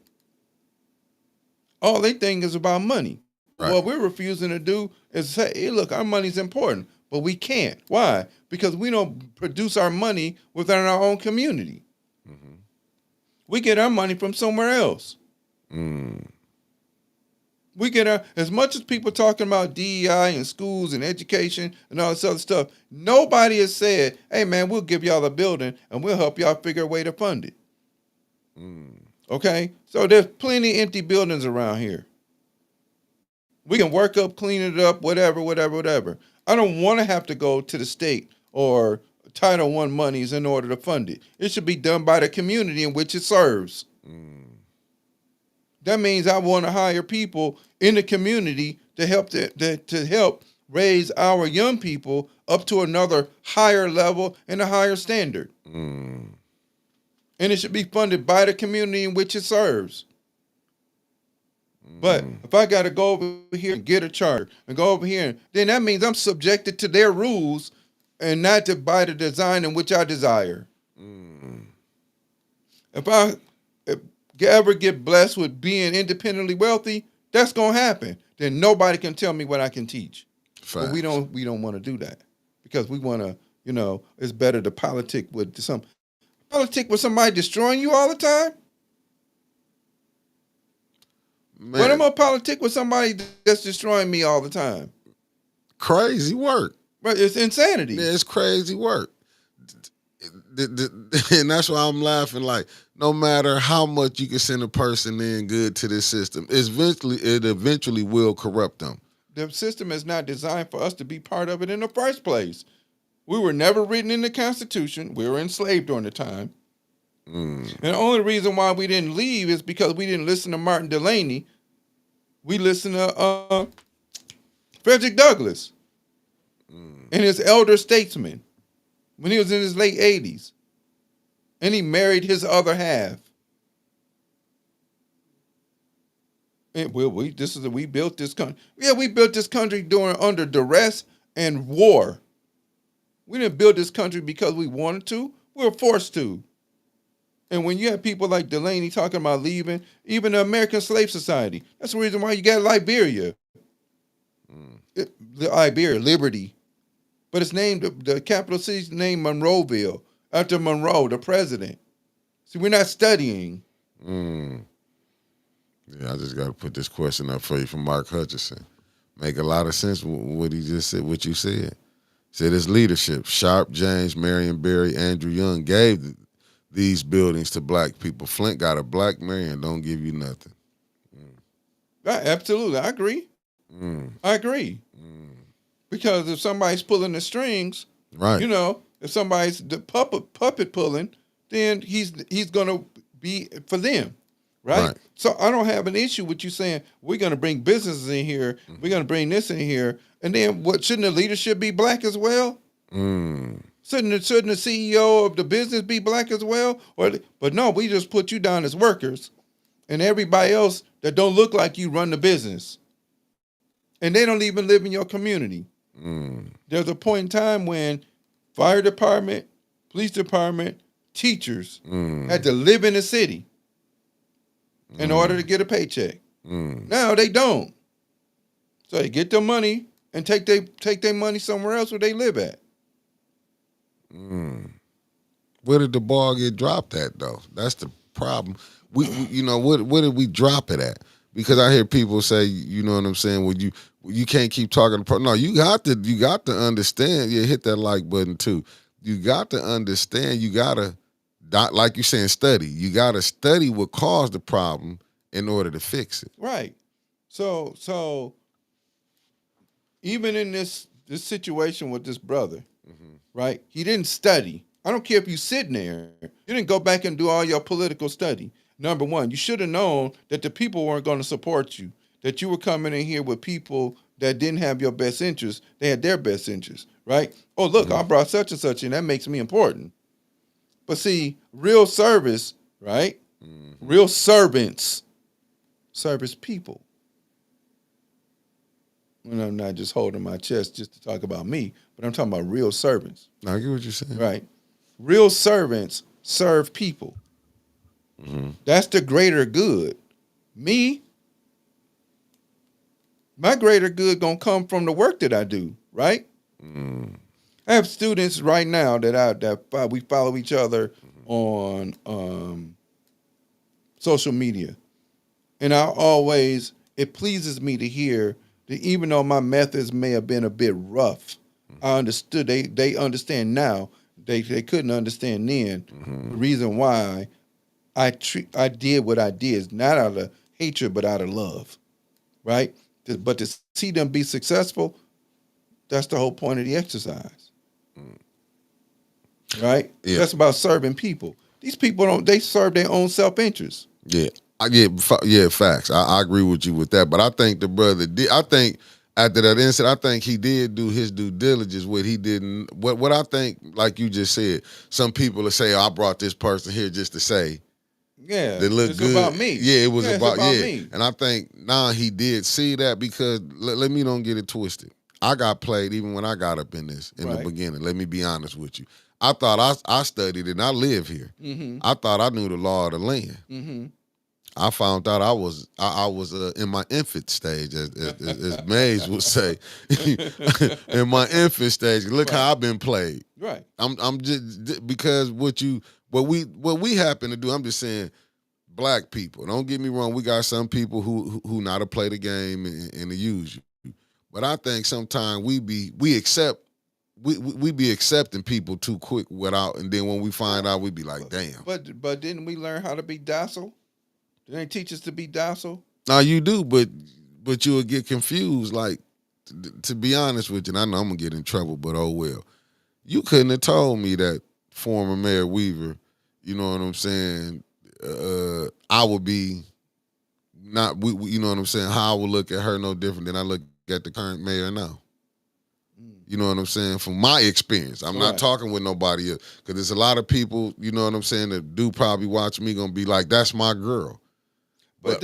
All they think is about money. Right. What we're refusing to do is say, hey, look, our money's important, but we can't. Why? Because we don't produce our money within our own community. We get our money from somewhere else. We get as much as people talking about DEI and schools and education and all this other stuff. Nobody has said, "Hey, man, we'll give y'all a building and we'll help y'all figure a way to fund it." Okay, so there's plenty of empty buildings around here. We can work up, clean it up, whatever, whatever, whatever. I don't want to have to go to the state or Title I monies in order to fund it. It should be done by the community in which it serves. That means I want to hire people in the community to help to help raise our young people up to another higher level and a higher standard. And it should be funded by the community in which it serves. But if I got to go over here and get a charter and go over here, then that means I'm subjected to their rules and not to by the design in which I desire. If I ever get blessed with being independently wealthy, that's gonna happen. Then nobody can tell me what I can teach. But we don't want to do that because we want to, it's better to politic with somebody destroying you all the time. Man, What am I politic with somebody that's destroying me all the time? crazy work. But it's insanity. Yeah, it's crazy work. And that's why I'm laughing. Like, no matter how much you can send a person in good to this system, it eventually will corrupt them. The system is not designed for us to be part of it in the first place. We were never written in the Constitution. We were enslaved during the time. And the only reason why we didn't leave is because we didn't listen to Martin Delany. We listened to Frederick Douglass and his elder statesman when he was in his late 80s. And he married his other half. And we built this country. Yeah, we built this country under duress and war. We didn't build this country because we wanted to. We were forced to. And when you have people like Delaney talking about leaving, even the American Slave Society, that's the reason why you got Liberia. Liberia, Liberty. But it's named, the capital city's named Monroeville, after Monroe, the president. See, we're not studying. Yeah, I just got to put this question up for you from Mark Hutchinson. Make a lot of sense what he just said, what you said. Said his leadership, Sharp, James, Marion Barry, Andrew Young, gave these buildings to black people. Flint got a black mayor and don't give you nothing. Absolutely, I agree. I agree. Because if somebody's pulling the strings, right? If somebody's the puppet pulling, then he's gonna be for them, right? So I don't have an issue with you saying we're gonna bring businesses in here, we're gonna bring this in here, and then shouldn't the leadership be black as well? Shouldn't the CEO of the business be black as well? But no, we just put you down as workers, and everybody else that don't look like you run the business, and they don't even live in your community. There's a point in time when fire department, police department, teachers had to live in the city in order to get a paycheck. Now they don't, so they get their money and take their money somewhere else where they live at. Where did the ball get dropped at, though? That's the problem. Where did we drop it at? Because I hear people say, you know what I'm saying, well, you can't keep talking. No, you got to understand. Yeah, hit that like button too. You got to understand. You got to, like you're saying, study. You got to study what caused the problem in order to fix it. Right. So even in this situation with this brother, right? He didn't study. I don't care if you sitting there. You didn't go back and do all your political study. Number one, you should have known that the people weren't going to support you, that you were coming in here with people that didn't have your best interests. They had their best interests, right? Oh, look, I brought such and such in. That makes me important. But see, real service, right? Real servants service people. And I'm not just holding my chest just to talk about me, but I'm talking about real servants. I get what you're saying. Right. Real servants serve people. That's the greater good. Me, my greater good gonna come from the work that I do, right? I have students right now that we follow each other on social media, and I always it pleases me to hear that even though my methods may have been a bit rough, I understood. They understand now. They couldn't understand then. The reason why I did what I did is not out of hatred, but out of love, right? But to see them be successful, that's the whole point of the exercise, right? Yeah. That's about serving people. These people don't. They serve their own self interest. Yeah, yeah, facts. I agree with you with that. But I think the brother did. I think after that incident, I think he did do his due diligence. What he didn't. What I think, like you just said, some people will say, oh, "I brought this person here just to say." Yeah, They look it's good. about me. Yeah, it was it's about me. And I think now he did see that because let me don't get it twisted. I got played even when I got up in this in the Right. beginning. Let me be honest with you. I thought I studied and I live here. Mm-hmm. I thought I knew the law of the land. Mm-hmm. I found out I was in my infant stage, as Mays would say, in my infant stage. Look how I've been played. Right. I'm just because what we happen to do. I'm just saying, black people. Don't get me wrong. We got some people who know how to play the game and to use you. But I think sometimes we be accepting people too quick without, and then when we find out, we be like, damn. But didn't we learn how to be docile? Didn't they teach us to be docile? Now you do, but you'll get confused. Like, to be honest with you, and I know I'm gonna get in trouble, but oh well. You couldn't have told me that former Mayor Weaver, you know what I'm saying, I would be not, you know what I'm saying, how I would look at her no different than I look at the current mayor now. You know what I'm saying? From my experience, I'm not talking with nobody else, because there's a lot of people, you know what I'm saying, that do probably watch me gonna be like, that's my girl. But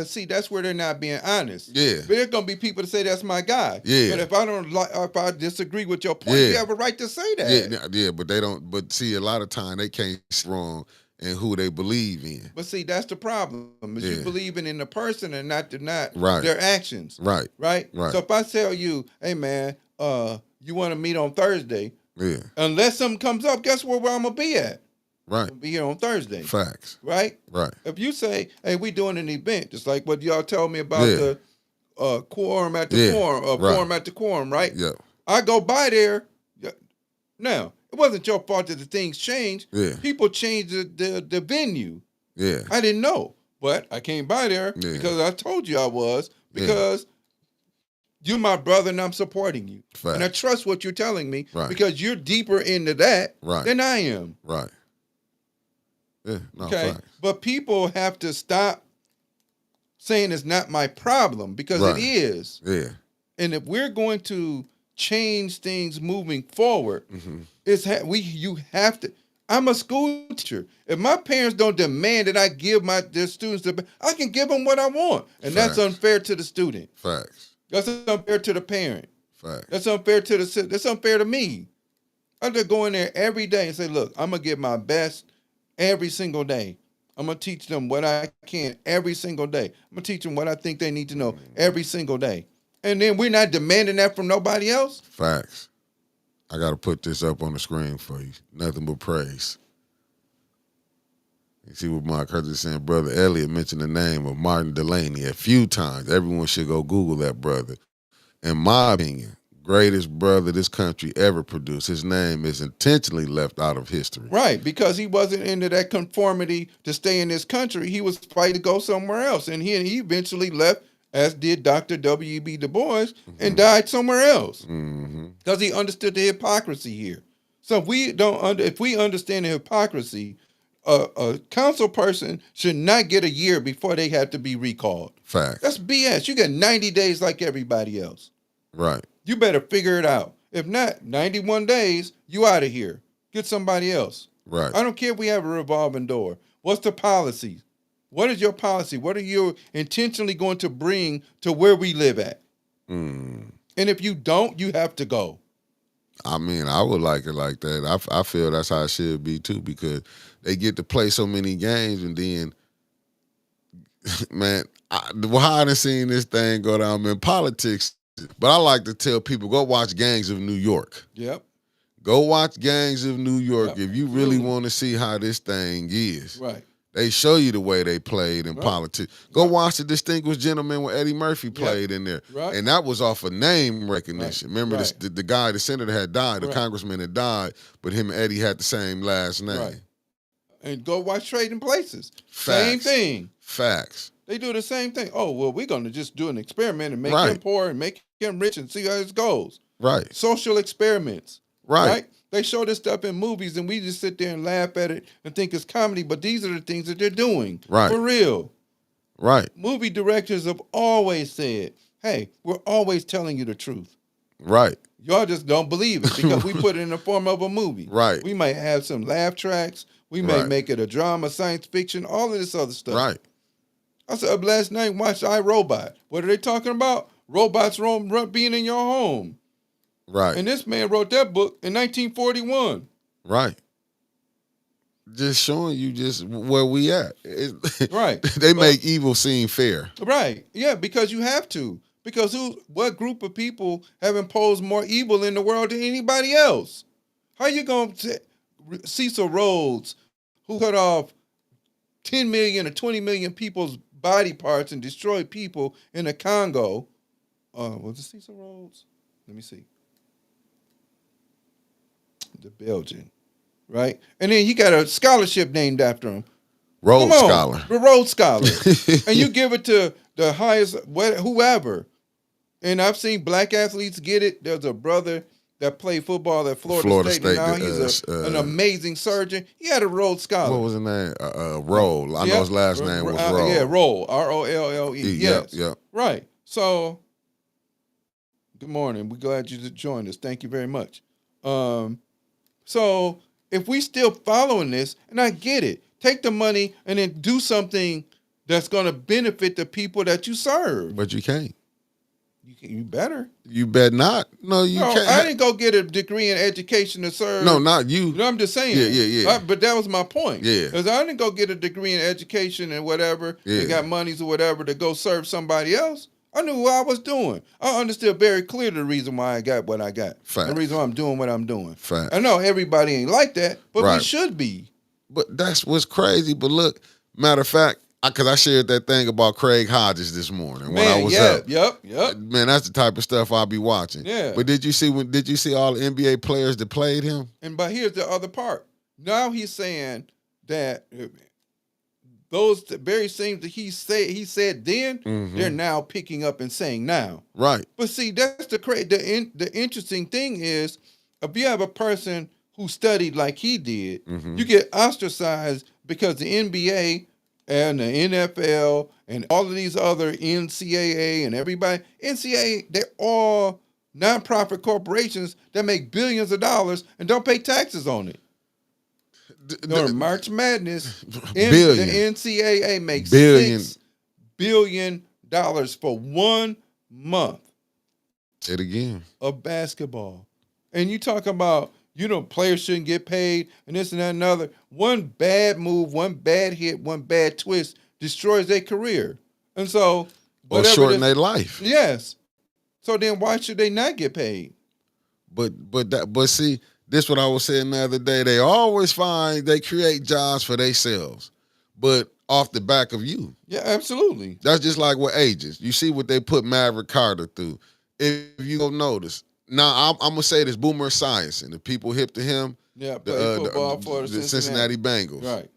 see, that's where they're not being honest. Yeah. But there's gonna be people that say that's my guy. Yeah. But if I disagree with your point, you have a right to say that. Yeah, but they don't. But see, a lot of time they can't see wrong in who they believe in. But see, that's the problem. Is you believing in the person and not right. their actions. Right. Right. Right. So if I tell you, hey man, you want to meet on Thursday? Yeah. Unless something comes up, guess where I'm gonna be at? Right. I'm gonna be here on Thursday. Facts. Right. Right. If you say, hey, we doing an event, just like what y'all told me about the quorum at the quorum, quorum at the quorum, right? Yeah. I go by there. Now, it wasn't your fault that the things changed. Yeah. People changed the venue. Yeah. I didn't know, but I came by there because I told you I was, because you're my brother and I'm supporting you. Facts. And I trust what you're telling me because you're deeper into that than I am. Right. Yeah, no, okay. facts. But people have to stop saying it's not my problem, because it is. Yeah. And if we're going to change things moving forward, you have to. I'm a school teacher. If my parents don't demand that I give their students I can give them what I want, and that's unfair to the student. Facts. That's unfair to the parent. Facts. That's unfair to that's unfair to me. I have to go in there every day and say, look, I'm gonna give my best every single day. I'm gonna teach them what I can every single day. I'm gonna teach them what I think they need to know every single day. And then we're not demanding that from nobody else. Facts. I got to put this up on the screen for you. Nothing but praise. You see what Mark Hurd is saying? Brother Elliott mentioned the name of Martin Delaney a few times. Everyone should go Google that brother. In my opinion, greatest brother this country ever produced. His name is intentionally left out of history. Right, because he wasn't into that conformity to stay in this country. He was fighting to go somewhere else. And he eventually left, as did Dr. W.E.B. Du Bois, and died somewhere else. Because he understood the hypocrisy here. So if we understand the hypocrisy, a council person should not get a year before they have to be recalled. Facts. That's BS. You get 90 days like everybody else. Right. You better figure it out. If not, 91 days, you out of here. Get somebody else. Right. I don't care if we have a revolving door. What's the policy? What is your policy? What are you intentionally going to bring to where we live at? And if you don't, you have to go. I mean, I would like it like that. I feel that's how it should be too, because they get to play so many games, and then, man, I done seen this thing go down in politics. But I like to tell people, go watch Gangs of New York. Yep. Go watch Gangs of New York if you really want to see how this thing is. Right. They show you the way they played in Right. politics. Go watch The Distinguished Gentleman when Eddie Murphy played in there. Right. And that was off of name recognition. Right. Remember, Right. the guy, the senator had died, the Right. congressman had died, but him and Eddie had the same last name. Right. And go watch Trading Places. Facts. Same thing. Facts. They do the same thing. Oh, well, we're going to just do an experiment and make Right. him poor and make him rich and see how it goes. Right. Social experiments. Right. They show this stuff in movies and we just sit there and laugh at it and think it's comedy, but these are the things that they're doing. Right. For real. Right. Movie directors have always said, hey, we're always telling you the truth. Right. Y'all just don't believe it because we put it in the form of a movie. Right. We might have some laugh tracks. We may Right. make it a drama, science fiction, all of this other stuff. Right. I was up last night and watched iRobot. What are they talking about? Robots being in your home. Right. And this man wrote that book in 1941. Right. Just showing you just where we at. Right. They make evil seem fair. Right. Yeah, because you have to. Because what group of people have imposed more evil in the world than anybody else? How you going to Cecil Rhodes, who cut off 10 million or 20 million people's body parts and destroyed people in the Congo? Was it Cecil Rhodes? Let me see. The Belgian, right? And then he got a scholarship named after him. Rhodes Scholar. The Rhodes Scholar. And you give it to the highest, whoever. And I've seen black athletes get it. There's a brother that played football at Florida State. And now he's an amazing surgeon. He had a Rhodes Scholar. What was his name? Roll. I know his last name was Roll. Yeah, Roll. Rolle. Yes. Yep. Right. So, good morning. We're glad you joined us. Thank you very much. So, if we still following this, and I get it, take the money and then do something that's going to benefit the people that you serve. But you can't. You better. You bet not. No, you can't. I didn't go get a degree in education to serve. No, not you. No, I'm just saying. Yeah. But that was my point. Yeah. Because I didn't go get a degree in education and whatever, and got monies or whatever to go serve somebody else. I knew what I was doing. I understood very clearly the reason why I got what I got. Fact. The reason why I'm doing what I'm doing. Fact. I know everybody ain't like that, but Right. we should be. But that's what's crazy. But look, matter of fact, because I shared that thing about Craig Hodges this morning when I was up. Yep. Man, that's the type of stuff I'll be watching. Yeah. But did you see all the NBA players that played him? But here's the other part. Now he's saying that those very things that he said then, they're now picking up and saying now. Right. But see, that's the interesting thing is, if you have a person who studied like he did, you get ostracized because the NBA and the NFL and all of these other NCAA and everybody, NCAA, they're all nonprofit corporations that make billions of dollars and don't pay taxes on it. March Madness, the NCAA makes $6 billion for 1 month. Say it again. Of basketball. And you talk about, players shouldn't get paid and this and that and other. One bad move, one bad hit, one bad twist destroys their career. And so, or shorten their life. Yes. So then why should they not get paid? But see, this what I was saying the other day. They always they create jobs for themselves, but off the back of you. Yeah, absolutely. That's just like with agents. You see what they put Maverick Carter through. If you don't notice. Now, I'm going to say this, Boomer Esiason, the people hip to him. Yeah, played football for the Cincinnati Bengals. Right.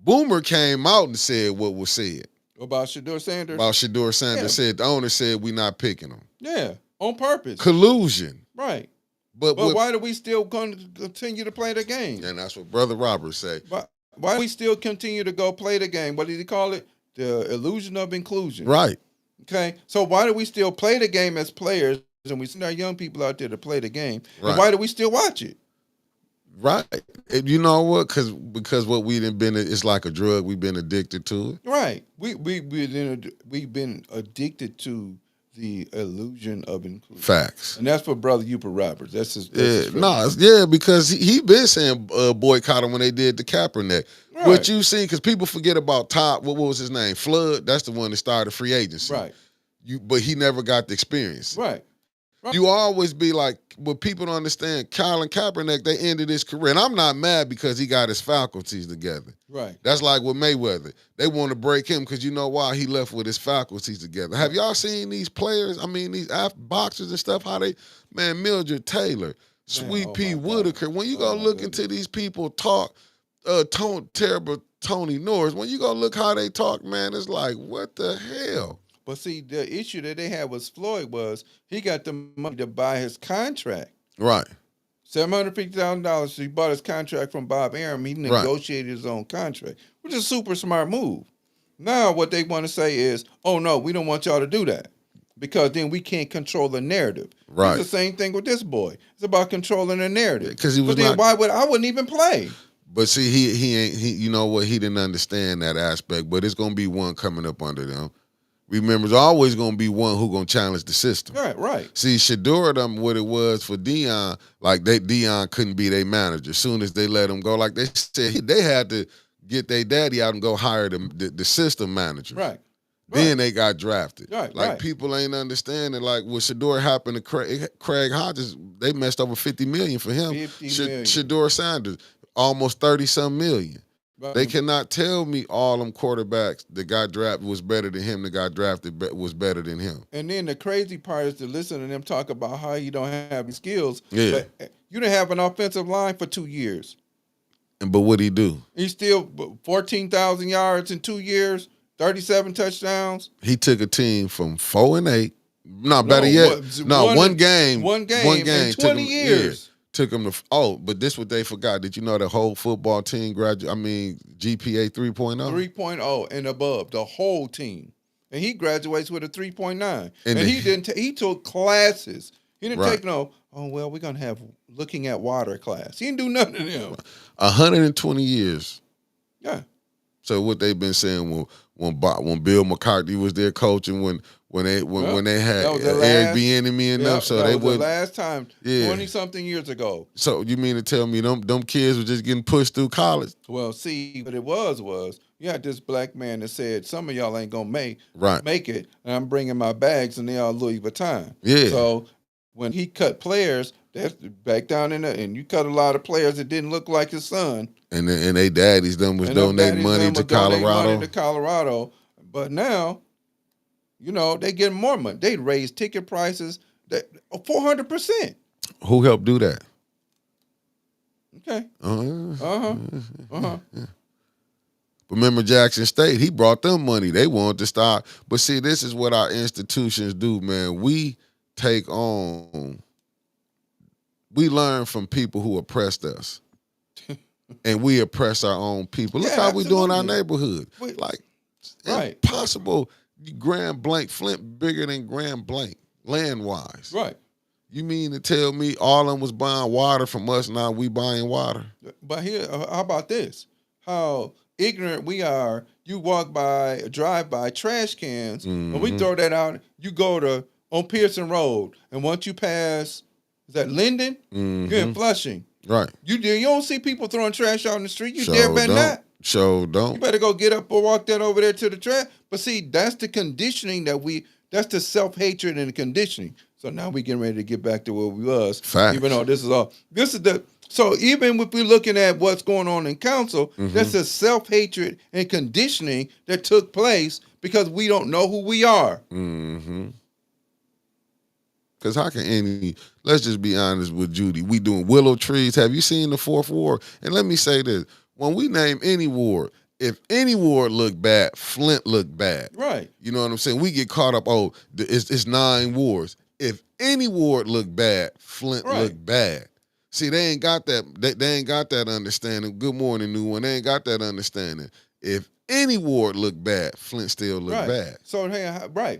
Boomer came out and said what was said. About Shedeur Sanders? About Shedeur Sanders. Said the owner said we not picking him. Yeah, on purpose. Collusion. Right. But why do we still continue to play the game? And that's what Brother Robert say. Why do we still continue to go play the game? What did he call it? The illusion of inclusion. Right. Okay. So why do we still play the game as players? And we send our young people out there to play the game. Right. And why do we still watch it? Right. And you know what? Because what we done been, it's like a drug. We've been addicted to it. Right. We've been addicted to the illusion of inclusion. Facts. And that's for Brother Uper Roberts. That's his. Because he been saying boycott him when they did the Kaepernick. Right. What you see, because people forget about Todd. What was his name? Flood. That's the one that started free agency. Right. But he never got the experience. Right. Right. You always be like, what people don't understand, Colin Kaepernick, they ended his career. And I'm not mad because he got his faculties together. Right. That's like with Mayweather. They want to break him because you know why? He left with his faculties together. Have y'all seen these players? I mean, these boxers and stuff, how they, man, Mildred Taylor, Sweet oh Pea my Whitaker. God. When you Oh go my look goodness. into these people talk, terrible Tony Norris, when you go look how they talk, man, it's like, what the hell? But see, the issue that they had with Floyd was he got the money to buy his contract. Right, $750,000. He bought his contract from Bob Arum. He right. negotiated his own contract, which is a super smart move. Now, what they want to say is, oh, no, we don't want y'all to do that because then we can't control the narrative. Right. It's the same thing with this boy. It's about controlling the narrative. Because he was but then not. why would I wouldn't even play? But see, he ain't. You know what? He didn't understand that aspect. But it's gonna be one coming up under them. Remember, there's always gonna be one who gonna challenge the system. Right. See, Shador them what it was for Dion. Like Dion couldn't be their manager. As soon as they let him go, like they said, they had to get their daddy out and go hire the system manager. Right. Then they got drafted. Right. Like people ain't understanding. Like what Shador happened to Craig Hodges, they messed over $50 million for him. $50 million. Shador Sanders, almost 30-some million. Right. They cannot tell me all them quarterbacks that got drafted was better than him, that got drafted was better than him. And then the crazy part is to listen to them talk about how you don't have the skills. Yeah. But you didn't have an offensive line for 2 years. But what'd he do? He's still 14,000 yards in 2 years, 37 touchdowns. He took a team from 4-8. No, better yet. One game. One game in 20 years. Took them to but this what they forgot. Did you know the whole football team GPA 3.0? 3.0 and above, the whole team. And he graduates with a 3.9. And he took classes. He didn't take we're gonna have looking at water class. He didn't do nothing of them. 120 years. Yeah. So what they've been saying when Bill McCarthy was their coach and when they had Eric Bieniemy and them, so they would the last time 20-something years ago. So you mean to tell me them kids were just getting pushed through college? Well, see, what it was you had this black man that said some of y'all ain't gonna make it, and I'm bringing my bags and they all Louis Vuitton. Yeah. So when he cut players, that's back down in there, and you cut a lot of players that didn't look like his son. And they daddies was donating money to Colorado. But now, they getting more money. They raised ticket prices 400%. Who helped do that? Okay. Remember Jackson State? He brought them money. They wanted to start. But see, this is what our institutions do, man. We learn from people who oppressed us. And we oppress our own people. Look how we do in our neighborhood. Like, impossible. Grand Blanc, Flint bigger than Grand Blanc, land-wise. Right. You mean to tell me all of them was buying water from us, now we buying water? But here, how about this? How ignorant we are. You drive by trash cans, and we throw that out. You go on Pearson Road, and once you pass, is that Linden? You're in Flushing. Right. You don't see people throwing trash out in the street. You dare better not. Sure don't. You better go get up or walk that over there to the trash. But see, that's the conditioning that's the self-hatred and the conditioning. So now we getting ready to get back to where we was. Facts. Even though so even if we're looking at what's going on in council, that's a self-hatred and conditioning that took place because we don't know who we are. Because how can let's just be honest with Judy. We doing willow trees. Have you seen the 4th ward? And let me say this. When we name any ward, if any ward look bad, Flint look bad. Right. You know what I'm saying? We get caught up, it's 9 wards. If any ward look bad, Flint look bad. See, they ain't got that. They ain't got that understanding. Good morning, new one. They ain't got that understanding. If any ward look bad, Flint still look bad. So,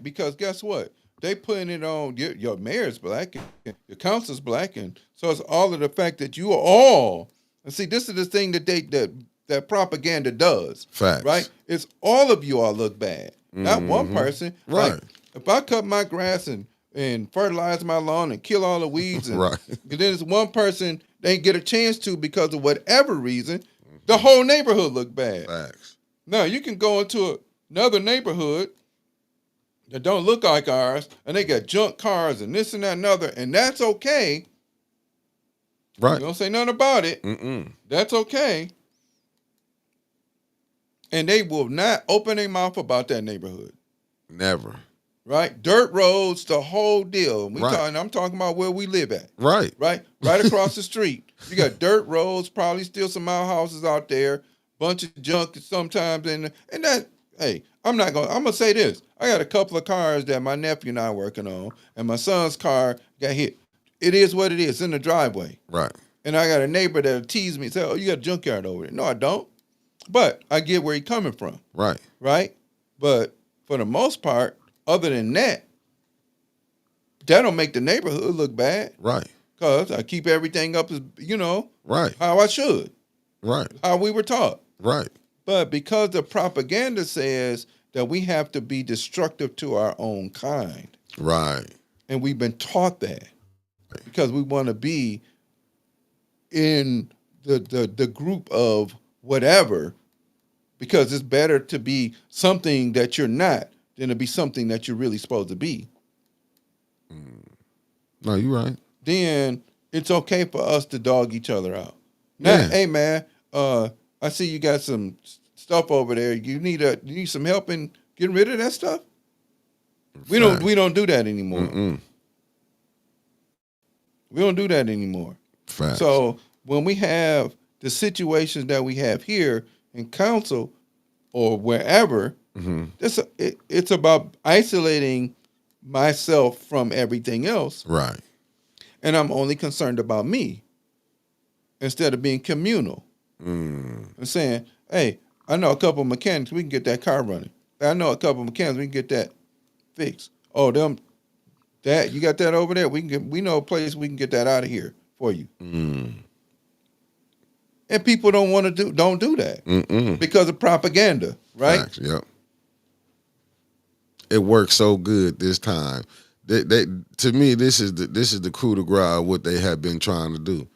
because guess what? They putting it on, your mayor's black, and your council's black, and so it's all of the fact that you are all, and see, this is the thing that propaganda does. Facts. Right? It's all of you all look bad. Not one person. Right. Like, if I cut my grass and fertilize my lawn and kill all the weeds, and then there's one person they get a chance to because of whatever reason, the whole neighborhood look bad. Facts. Now, you can go into another neighborhood that don't look like ours, and they got junk cars and this and that and other, and that's okay. Right. You don't say nothing about it. That's okay. And they will not open their mouth about that neighborhood. Never. Right? Dirt roads, the whole deal. Right. I'm talking about where we live at. Right. Right across the street. You got dirt roads, probably still some outhouses out there, bunch of junk sometimes, and that. Hey, I'm gonna say this. I got a couple of cars that my nephew and I are working on, and my son's car got hit. It is what it is. It's in the driveway. Right. And I got a neighbor that'll tease me and say, "Oh, you got a junkyard over there." No, I don't. But I get where he's coming from. Right. Right? But for the most part, other than that, that don't make the neighborhood look bad. Right. Because I keep everything up as, Right. how I should. Right. How we were taught. Right. But because the propaganda says that we have to be destructive to our own kind. Right. And we've been taught that. Because we want to be in the group of whatever, because it's better to be something that you're not than to be something that you're really supposed to be. No, you're right. Then it's okay for us to dog each other out. Now, hey man, I see you got some stuff over there. You need some help in getting rid of that stuff? We don't do that anymore. We don't do that anymore. Facts. So when we have the situations that we have here in council or wherever, it's about isolating myself from everything else. Right. And I'm only concerned about me instead of being communal. And saying, hey, I know a couple of mechanics, we can get that car running. I know a couple of mechanics, we can get that fixed. Oh, that you got that over there? We know a place we can get that out of here for you. And people don't do that because of propaganda, right? Facts, yep. It worked so good this time. They to me, this is the coup de grace of what they have been trying to do.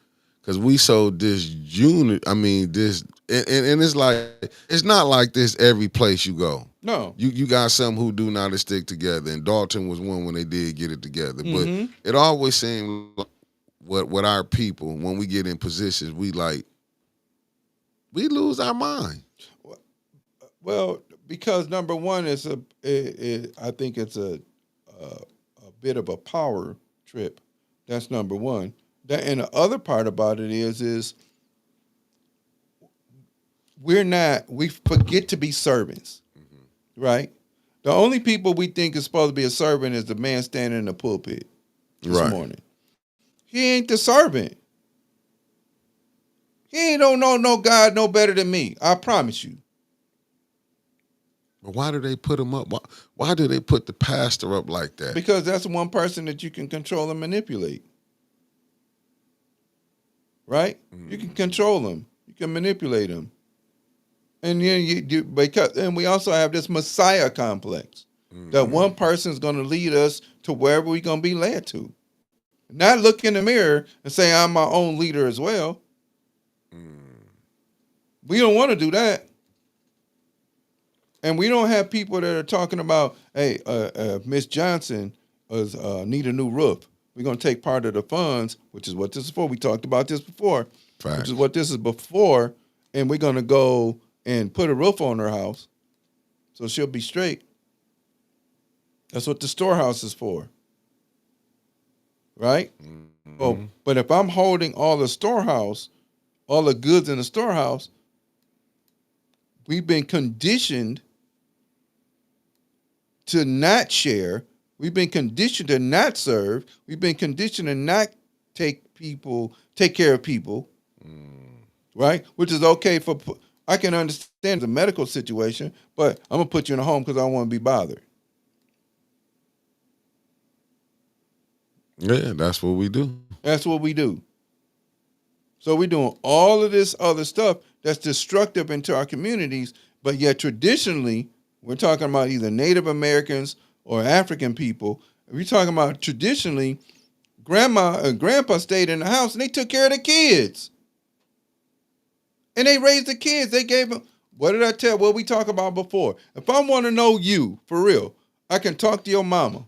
Because we so disunit. I mean, this and it's like it's not like this every place you go. No, you got some who do not stick together, and Dalton was one when they did get it together. But it always seemed like what our people, when we get in positions, we lose our mind. Well, because number one is I think it's a bit of a power trip. That's number one. And the other part about it is we forget to be servants, right? The only people we think is supposed to be a servant is the man standing in the pulpit this morning. He ain't the servant. He ain't don't know no God no better than me. I promise you. But why do they put him up? Why do they put the pastor up like that? Because that's one person that you can control and manipulate. Right? You can control them. You can manipulate them. And then we also have this Messiah complex that one person is going to lead us to wherever we're going to be led to. Not look in the mirror and say, I'm my own leader as well. We don't want to do that. And we don't have people that are talking about, hey, Miss Johnson need a new roof. We're going to take part of the funds, which is what this is for. We talked about this before, which is what this is before, and we're going to go and put a roof on her house so she'll be straight. That's what the storehouse is for, right? Oh, but if I'm holding all the storehouse, all the goods in the storehouse, we've been conditioned to not share. We've been conditioned to not serve. We've been conditioned to not take care of people, right? Which is okay I can understand the medical situation, but I'm going to put you in a home because I don't want to be bothered. Yeah, that's what we do. That's what we do. So we're doing all of this other stuff that's destructive into our communities, but yet traditionally, we're talking about either Native Americans or African people. We're talking about traditionally, grandma and grandpa stayed in the house and they took care of the kids. And they raised the kids. They gave them, what did I tell? What we talked about before. If I want to know you, for real, I can talk to your mama.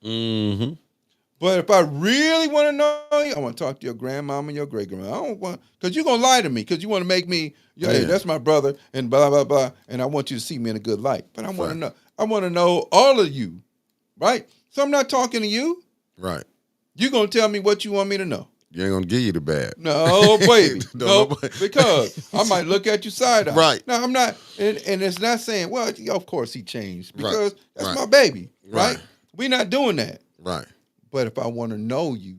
Mm-hmm. But if I really want to know you, I want to talk to your grandmama and your great grandma. I don't want, because you're gonna lie to me, because you want to make me, hey, that's my brother, and blah blah blah, and I want you to see me in a good light. But I want to know all of you, right? So I'm not talking to you. Right. You're gonna tell me what you want me to know. You ain't gonna give you the bad. No, baby. No, nobody- because I might look at you side eye. Right. No, I'm not, and it's not saying, well, of course he changed, because that's Right. my baby, right? Right. We're not doing that. Right. But if I want to know you,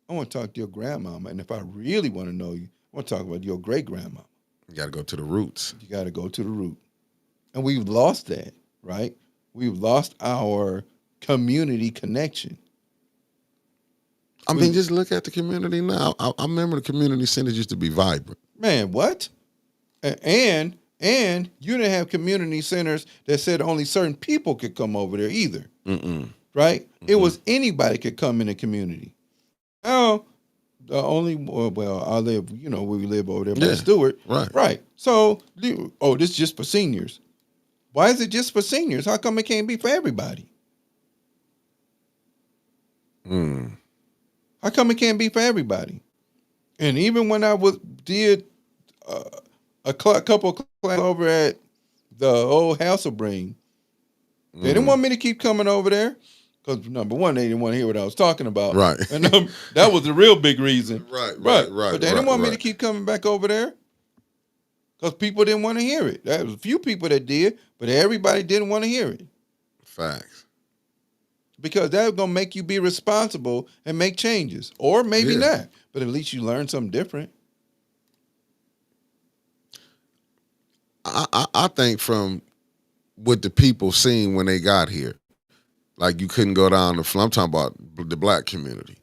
I want to talk to your grandmama. And if I really want to know you, I want to talk about your great grandma. You got to go to the roots. You got to go to the root. And we've lost that, right? We've lost our community connection. I mean, just look at the community now. I remember the community centers used to be vibrant. Man, what? And you didn't have community centers that said only certain people could come over there either. Right? It was anybody could come in the community. Now, the only, well, I live, where we live over there by Stewart. Right. So, this is just for seniors. Why is it just for seniors? How come it can't be for everybody? How come it can't be for everybody? And even when I did a couple of classes over at the old House of Brain, they didn't want me to keep coming over there. Because number one, they didn't want to hear what I was talking about. Right. And that was the real big reason. Right. But they didn't want me to keep coming back over there. Because people didn't want to hear it. There was a few people that did, but everybody didn't want to hear it. Facts. Because that's going to make you be responsible and make changes. Or maybe not. But at least you learn something different. I think from what the people seen when they got here, like you couldn't go down the floor. I'm talking about the black community.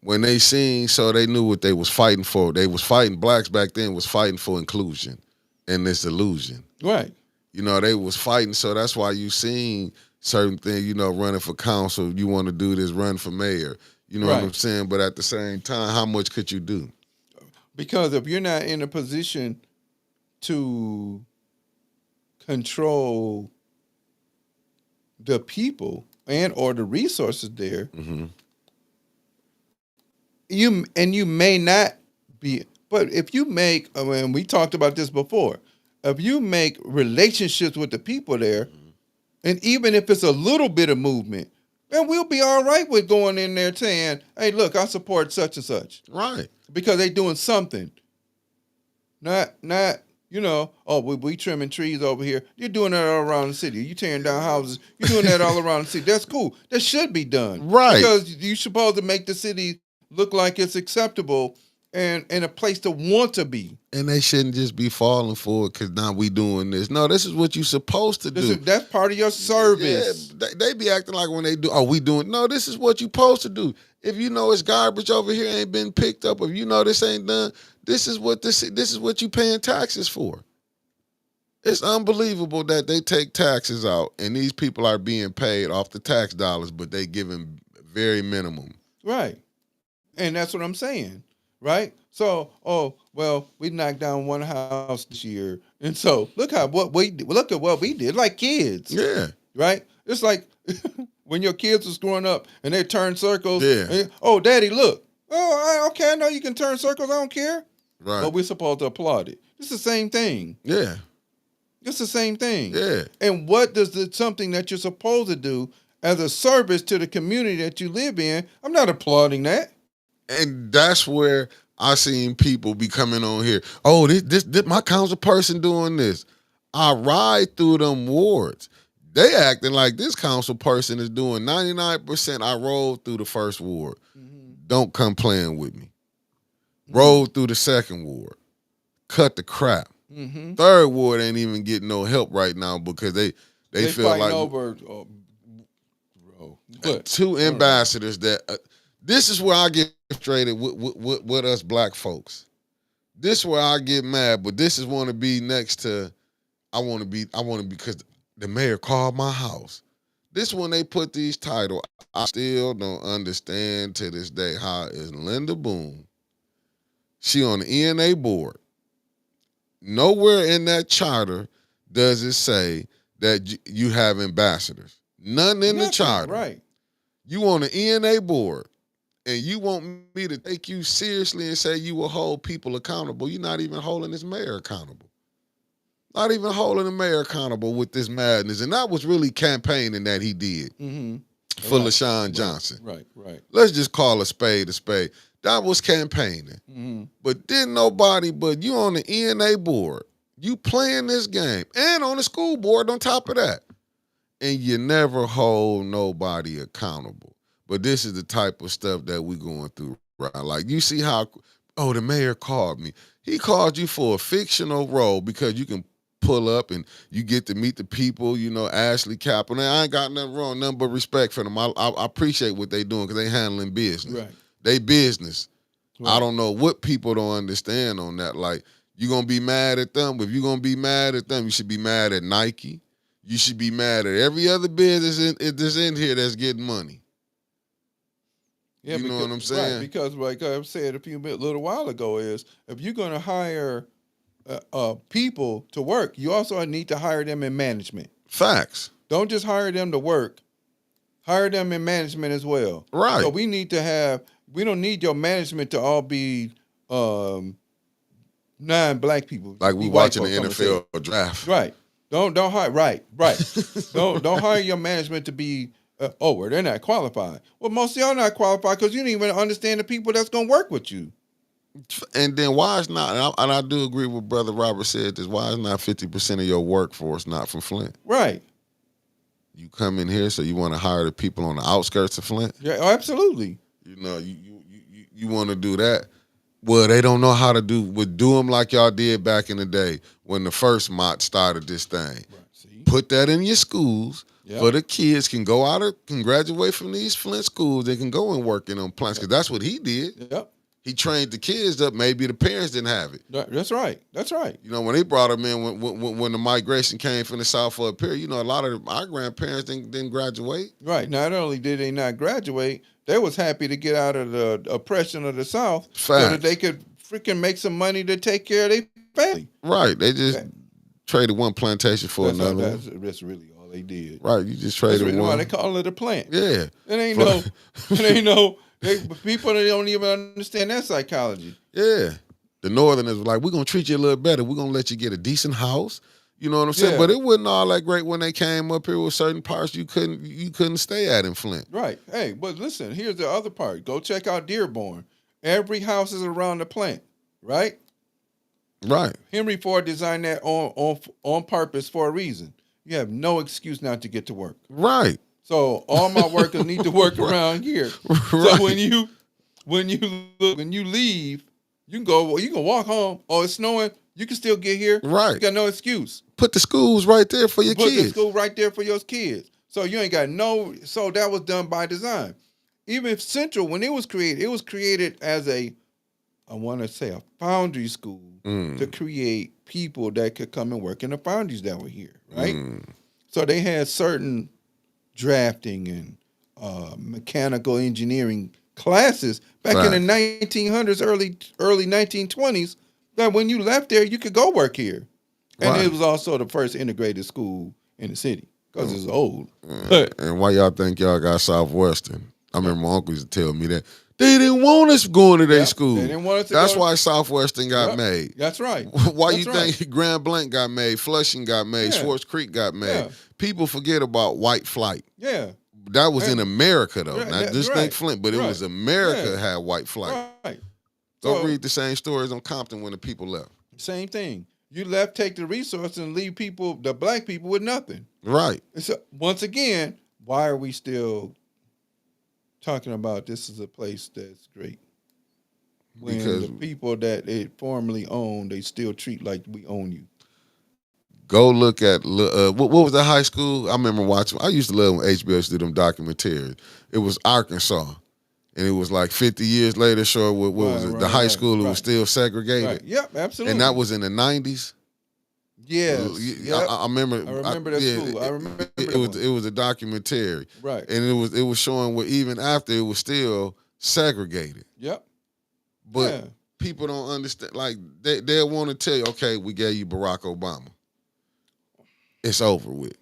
When they seen, so they knew what they was fighting for. They was fighting, blacks back then was fighting for inclusion and this illusion. Right. They was fighting, so that's why you seen certain things, running for council, you want to do this, run for mayor. You know what I'm saying? But at the same time, how much could you do? Because if you're not in a position to control the people and or the resources there, you may not be, but if you make, and we talked about this before, if you make relationships with the people there, and even if it's a little bit of movement, then we'll be all right with going in there saying, hey, look, I support such and such. Right. Because they doing something. Not we trimming trees over here. You're doing that all around the city. You tearing down houses. You're doing that all around the city. That's cool. That should be done. Right. Because you're supposed to make the city look like it's acceptable and a place to want to be. And they shouldn't just be falling for it because now we doing this. No, this is what you're supposed to do. That's part of your service. Yeah, they be acting like when they do, we doing, no, this is what you're supposed to do. If you know it's garbage over here ain't been picked up, if you know this ain't done, this is what you paying taxes for. It's unbelievable that they take taxes out and these people are being paid off the tax dollars, but they giving very minimum. Right. And that's what I'm saying. Right? So, we knocked down one house this year. And so look at what we did, like kids. Yeah. Right? It's like when your kids was growing up and they turn circles. Yeah. And, Daddy, look. Okay, I know you can turn circles. I don't care. Right. But we're supposed to applaud it. It's the same thing. Yeah. It's the same thing. Yeah. And what does something that you're supposed to do as a service to the community that you live in? I'm not applauding that. And that's where I seen people be coming on here. Oh, this my council person doing this. I ride through them wards. They acting like this council person is doing 99%. I rolled through the first ward. Don't come playing with me. Roll through the second ward. Cut the crap. Third ward ain't even getting no help right now because they feel like over two ambassadors that this is where I get frustrated with us black folks. This is where I get mad, but this is want to be next to I want to be because the mayor called my house. This when they put these titles, I still don't understand to this day how is Linda Boone. She on the ENA board. Nowhere in that charter does it say that you have ambassadors. None in the charter. Right. You on the ENA board, and you want me to take you seriously and say you will hold people accountable. You're not even holding this mayor accountable. Not even holding the mayor accountable with this madness. And that was really campaigning that he did for LaShawn Johnson. Right. Let's just call a spade a spade. That was campaigning. But didn't nobody, but you on the ENA board, you playing this game, and on the school board on top of that. And you never hold nobody accountable. But this is the type of stuff that we going through, right? Like, you see how, the mayor called me. He called you for a fictional role because you can pull up and you get to meet the people, Ashley Kaplan. I ain't got nothing wrong, nothing but respect for them. I appreciate what they doing because they handling business. Right. They business. Right. I don't know what people don't understand on that. Like, you going to be mad at them. If you're going to be mad at them, you should be mad at Nike. You should be mad at every other business that's in here that's getting money. Yeah, know what I'm saying? Right, because like I said a little while ago, is if you're going to hire people to work, you also need to hire them in management. Facts. Don't just hire them to work. Hire them in management as well. Right. So we don't need your management to all be non-black people. Like we watching the NFL draft. Right. Don't hire. Right. don't hire your management to be. Well, they're not qualified. Well, most of y'all not qualified because you don't even understand the people that's gonna work with you. And then why is not? And I do agree with Brother Robert said this. Why is not 50% of your workforce not from Flint? Right. You come in here, so you want to hire the people on the outskirts of Flint? Yeah, absolutely. You want to do that. Well, they don't know how to do them like y'all did back in the day when the first Mott started this thing. Right. See? Put that in your schools for the kids can graduate from these Flint schools. They can go and work in them plants because that's what he did. Yep. He trained the kids up. Maybe the parents didn't have it. That's right. When they brought them in, when the migration came from the South up here, a lot of our grandparents didn't graduate. Right. Not only did they not graduate, they was happy to get out of the oppression of the South so that they could freaking make some money to take care of their family. Right. They just traded one plantation for another one. That's really all they did. Right. You just traded that's really one. Why they call it a plant. Yeah. It ain't no. People that don't even understand that psychology. Yeah. The Northerners were like, we're going to treat you a little better. We're going to let you get a decent house. You know what I'm saying? Yeah. But it wasn't all that great when they came up here with certain parts you couldn't stay at in Flint. Right. Hey, but listen, here's the other part. Go check out Dearborn. Every house is around the plant, right? Right. Henry Ford designed that on purpose for a reason. You have no excuse not to get to work. Right. So all my workers need to work around here. Right. So when you leave, you can walk home. Oh, it's snowing. You can still get here. Right. You got no excuse. Put the schools right there for your kids. Put the school right there for your kids. So you ain't got so that was done by design. Even if Central, when it was created as I want to say a foundry school to create people that could come and work in the foundries that were here, right? So they had certain drafting and mechanical engineering classes back in the 1900s, early 1920s, that when you left there, you could go work here. And it was also the first integrated school in the city because it's old. And why y'all think y'all got Southwestern? I remember my uncle used to tell me that. They didn't want us going to their school. They didn't want us to That's why Southwestern got made. That's right. Why you think Grand Blanc got made, Flushing got made, Swartz Creek got made? Yeah. People forget about White Flight. Yeah. That was in America, though. Not just think Flint, but it was America had White Flight. Right. Go read the same stories on Compton when the people left. Same thing. You left, take the resources, and leave the black people with nothing. Right. So once again, why are we still talking about this is a place that's great? When because the people that it formerly owned, they still treat like we own you. Go look at what was the high school? I remember watching. I used to love when HBO used to do them documentaries. It was Arkansas, and it was like 50 years later. Sure, what was it? The high school was still segregated. Right. Yep, absolutely. And that was in the 90s. Yes, yep. I remember. I remember that school. I remember it was a documentary, right? And it was showing where even after it was still segregated. Yep. But people don't understand. Like they want to tell you, okay, we gave you Barack Obama. it's over with.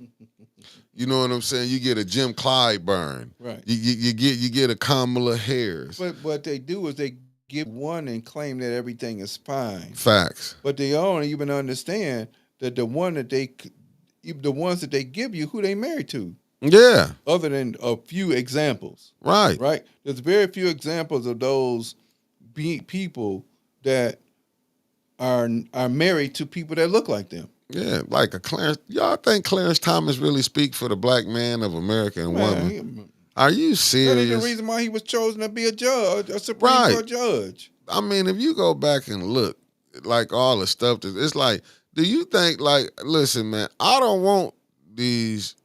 You know what I'm saying? You get a Jim Clyburn. Right. You get a Kamala Harris. But what they do is they give one and claim that everything is fine. Facts. But they don't even understand that the ones that they give you, who they married to. Yeah. Other than a few examples. Right. Right? There's very few examples of those people that are married to people that look like them. Yeah, like a Clarence. Y'all think Clarence Thomas really speak for the black man of America and woman? Are you serious? That is the reason why he was chosen to be a judge, a Supreme Court judge. I mean, if you go back and look, like all the stuff, it's like, do you think, like, listen, man, I don't want these.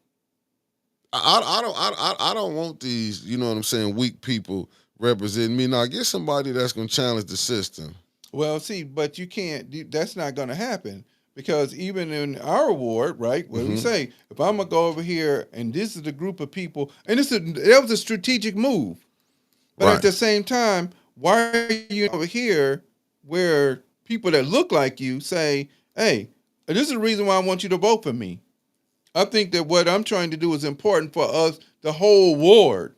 I don't want these. You know what I'm saying? Weak people representing me. Now, get somebody that's gonna challenge the system. Well, see, but you can't. That's not going to happen. Because even in our ward, right, what we say, if I'm gonna go over here and this is the group of people, and that was a strategic move, but at the same time, why are you over here where people that look like you say, "Hey, this is the reason why I want you to vote for me." I think that what I'm trying to do is important for us, the whole ward.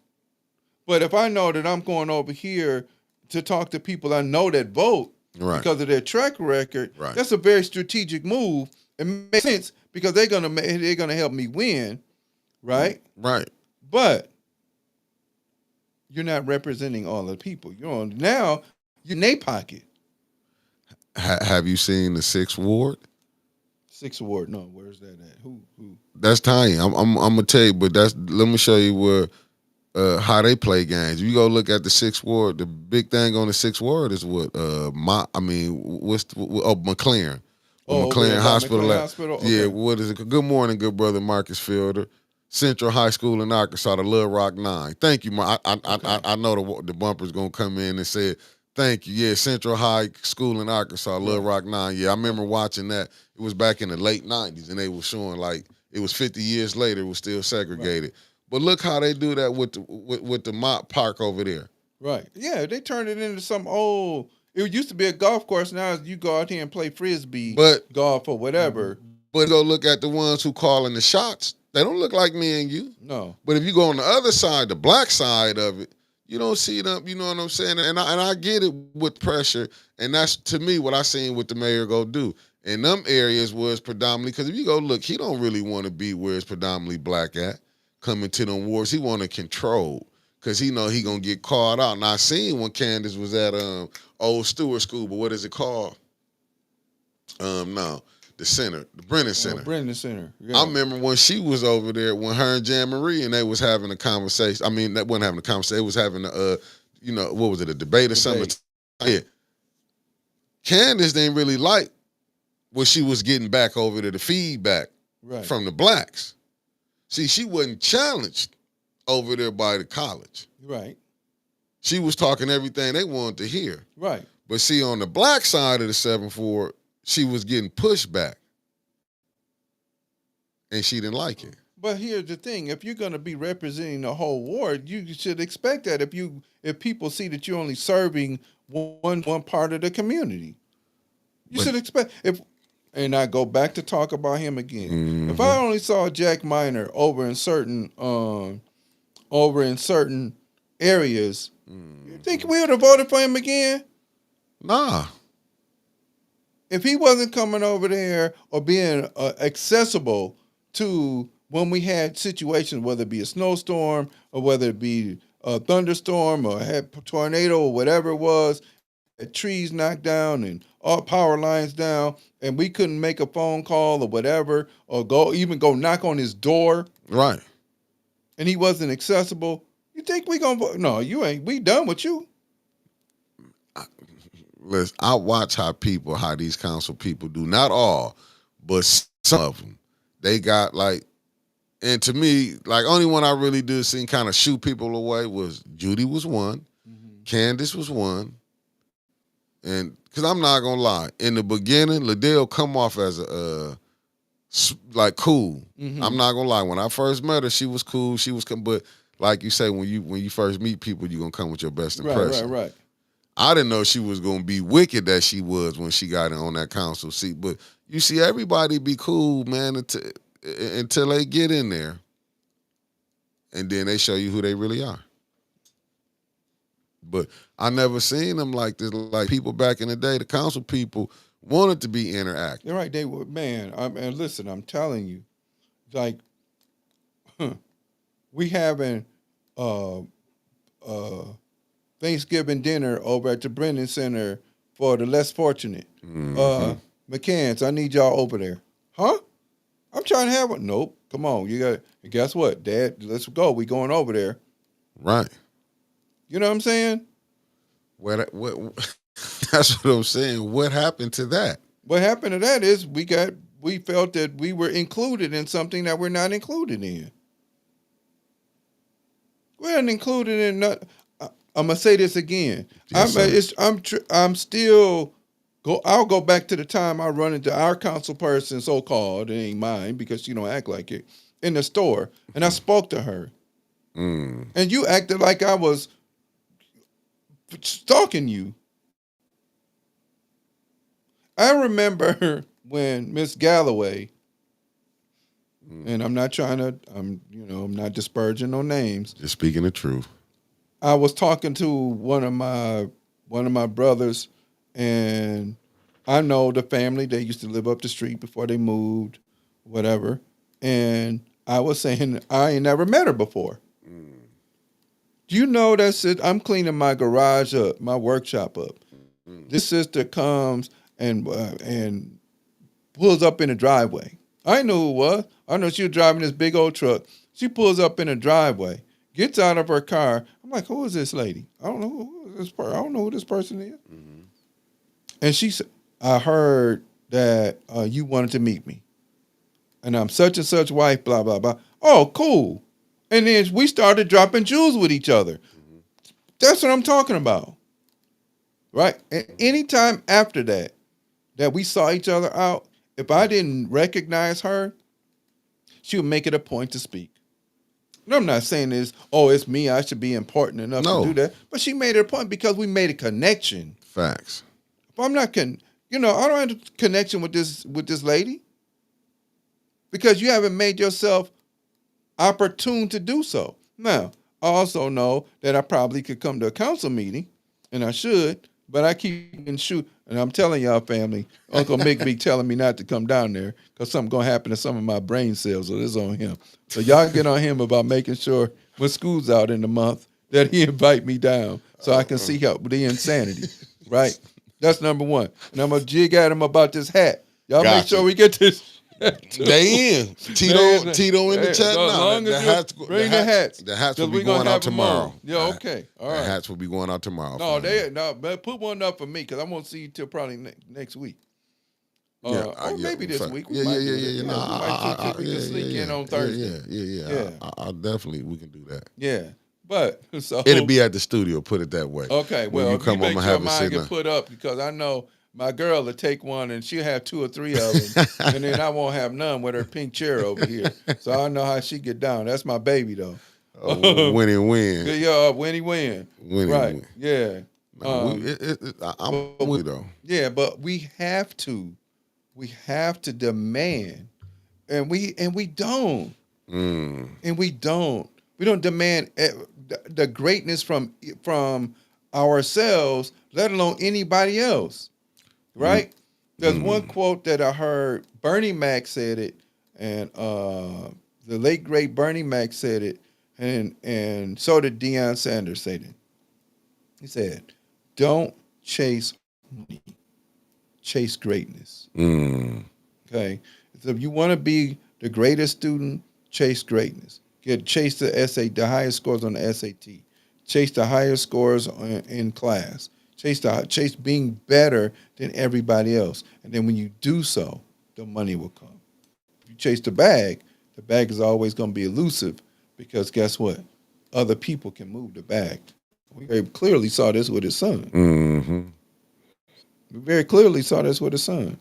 But if I know that I'm going over here to talk to people I know that vote. Right. Because of their track record, that's a very strategic move. It makes sense because they're gonna help me win, right? Right. But you're not representing all the people. You're in their pocket. Have you seen the 6th Ward? 6th Ward? No. Where's that at? Who? That's tiny. I'm gonna tell you, but let me show you where. How they play games. You go look at the 6th Ward. The big thing on the 6th Ward is what McLaren. McLaren Hospital. McLaren Hospital? Okay. Yeah, what is it? Good morning, good brother Marcus Fielder. Central High School in Arkansas, the Little Rock 9. Thank you, I know the bumper's gonna come in and say thank you. Yeah, Central High School in Arkansas, Little Rock 9. Yeah, I remember watching that. It was back in the late 90s, and they were showing like it was 50 years later. It was still segregated. Right. But look how they do that with the Mott Park over there. Right. Yeah, they turned it into some old. It used to be a golf course. Now you go out here and play frisbee, golf or whatever. But go look at the ones who calling the shots. They don't look like me and you. No. But if you go on the other side, the black side of it, you don't see them. You know what I'm saying? And I get it with pressure, and that's to me what I seen what the mayor go do. In them areas was predominantly because if you go look, he don't really want to be where it's predominantly black at. Coming to them wars, he want to control because he know he gonna get caught out. And I seen when Candace was at Old Stewart School, but what is it called? No, the center, the Brennan Center. Brennan Center. Yeah. I remember when she was over there when her and Jan Marie and they was having a conversation. I mean, that wasn't having a conversation. They was having what was it, a debate or something? Yeah. Candace didn't really like what she was getting back over there, the feedback from the blacks. See, she wasn't challenged over there by the college. Right. She was talking everything they wanted to hear. Right. But see, on the black side of the 7th Ward, she was getting pushback. And she didn't like it. But here's the thing. If you're going to be representing the whole ward, you should expect that if people see that you're only serving one part of the community. You should expect and I go back to talk about him again. Mm-hmm. If I only saw Jack Minor over in certain areas, you think we would have voted for him again? Nah. If he wasn't coming over there or being accessible to when we had situations, whether it be a snowstorm or whether it be a thunderstorm or a tornado or whatever it was, trees knocked down and all power lines down, and we couldn't make a phone call or whatever, or go knock on his door. Right. And he wasn't accessible. You think we gonna vote? No, you ain't. We done with you. Listen, I watch how these council people do. Not all, but some of them. They got like, and to me, like only one I really did see kind of shoot people away was Judy was one, Candace was one. And because I'm not gonna lie, in the beginning, Liddell come off as a like cool. Mm-hmm. I'm not gonna lie. When I first met her, she was cool. She was, but like you say, when you first meet people, you're gonna come with your best impression. Right. I didn't know she was gonna be wicked that she was when she got on that council seat. But you see, everybody be cool, man. until they get in there, and then they show you who they really are. But I never seen them like this. Like people back in the day, the council people wanted to be interactive. You're right. They were, man. And listen, I'm telling you, like, we having Thanksgiving dinner over at the Brennan Center for the less fortunate. McCants, I need y'all over there. Huh? I'm trying to have one. Nope. Come on. You got. Guess what, Dad? Let's go. We going over there. Right. You know what I'm saying? What? That's what I'm saying. What happened to that? What happened to that is we felt that we were included in something that we're not included in. We're not included in. I'm gonna say this again. Yes, I'm still. I'll go back to the time I run into our council person, so called. It ain't mine because she don't act like it, in the store, and I spoke to her, and you acted like I was stalking you. I remember when Miss Galloway, and I'm not disparaging no names. Just speaking the truth. I was talking to one of my brothers, and I know the family. They used to live up the street before they moved, whatever. And I was saying I ain't never met her before. Do you know that I'm cleaning my garage up, my workshop up. This sister comes and pulls up in the driveway. I knew who it was. I know she was driving this big old truck. She pulls up in the driveway, gets out of her car. I'm like, who is this lady? I don't know who this person. I don't know who this person is. And she said, I heard that you wanted to meet me, and I'm such and such wife. Blah blah blah. Oh, cool. And then we started dropping jewels with each other. That's what I'm talking about. Right? And anytime after that we saw each other out, if I didn't recognize her, she would make it a point to speak. And I'm not saying this, it's me, I should be important enough to do that. But she made it a point because we made a connection. Facts. If I'm not, I don't have a connection with this lady because you haven't made yourself opportune to do so. Now, I also know that I probably could come to a council meeting, and I should, but I keep and shoot. And I'm telling y'all, family, Uncle Mick be telling me not to come down there because something's going to happen to some of my brain cells, so this is on him. So y'all get on him about making sure when school's out in the month that he invite me down so I can see the insanity, right? That's number one. And I'm going to jig at him about this hat. Y'all make sure we get this. They in. Tito in the chat now. Bring the hats. The hats will be going out tomorrow. Yeah, okay. All right. The hats will be going out tomorrow. But put one up for me because I won't see you till probably next week. Or maybe this week. We might sneak in on Thursday. Yeah. I definitely, we can do that. Yeah. But so it'll be at the studio, put it that way. Okay, well, when you come make sure have mine get put up because I know my girl will take one and she'll have 2 or 3 of them, and then I won't have none with her pink chair over here. So I know how she get down. That's my baby though. Winning win. Yeah, winning win. Right. Win. Yeah. I'm with you though. Yeah, but we have to demand, and we don't. And we don't. We don't demand the greatness from ourselves, let alone anybody else, right? There's one quote that I heard. Bernie Mac said it, and the late great Bernie Mac said it, and so did Deion Sanders say it. He said, "Don't chase money, chase greatness." Okay, so if you want to be the greatest student, chase greatness. Chase the highest scores on the SAT. Chase the highest scores in class. Chase being better than everybody else. And then when you do so, the money will come. If you chase the bag is always going to be elusive because guess what? Other people can move the bag. We very clearly saw this with his son. We very clearly saw this with his son.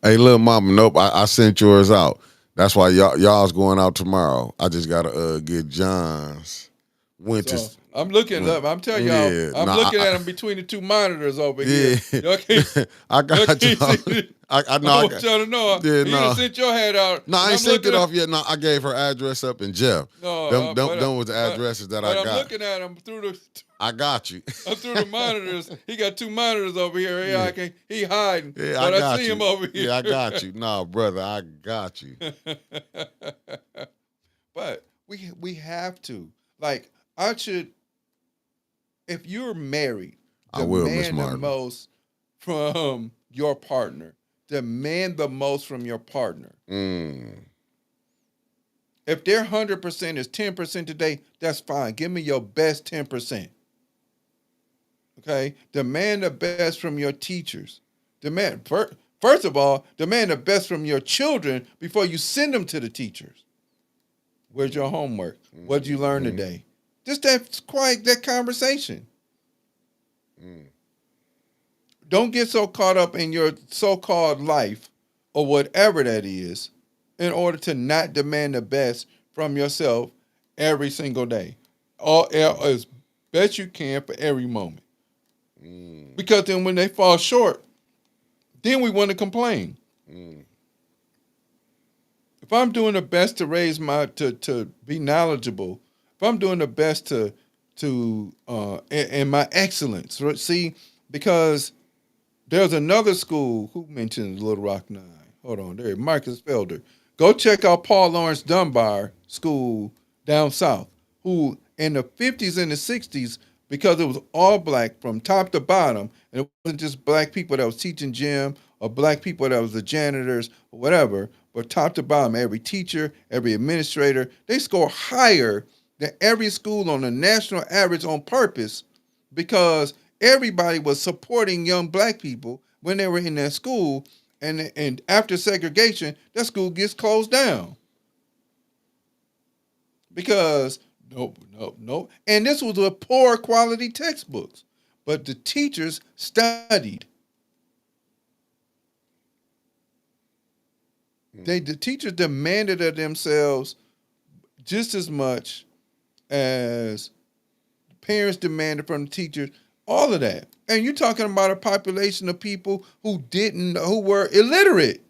Hey, little mama, nope, I sent yours out. That's why y'all's going out tomorrow. I just gotta get John's winter. So I'm looking up. I'm telling y'all. I'm looking at them between the 2 monitors over here. I got I know. I want y'all to know. Yeah, You no. done sent your head out. No, I ain't sent it off yet. No, I gave her address up in Jeff. No, them was the addresses that I got. I'm looking at him through the. I got you. Through the monitors. He got 2 monitors over here. Yeah. He hiding. Yeah, but I got see you. him over here. Yeah, I got you. No, brother, I got you. But we have to. Like, I should, if you're married, I will, Miss demand the Martin. most from your partner. Demand the most from your partner. If their 100% is 10% today, that's fine. Give me your best 10%. Okay? Demand the best from your teachers. First of all, demand the best from your children before you send them to the teachers. Where's your homework? What did you learn today? Just that conversation. Don't get so caught up in your so-called life or whatever that is in order to not demand the best from yourself every single day. As best you can for every moment. Because then when they fall short, then we want to complain. If I'm doing the best to raise to be knowledgeable, if I'm doing the best to in my excellence, see, because there's another school, who mentioned Little Rock 9? Hold on, there, Marcus Felder. Go check out Paul Lawrence Dunbar School down south, who in the 50s and the 60s, because it was all black from top to bottom, and it wasn't just black people that was teaching gym or black people that was the janitors or whatever, but top to bottom, every teacher, every administrator, they score higher than every school on the national average on purpose because everybody was supporting young black people when they were in that school, and after segregation, that school gets closed down. Because nope. And this was with poor quality textbooks. But the teachers studied. The teachers demanded of themselves just as much as parents demanded from the teachers, all of that. And you're talking about a population of people who were illiterate.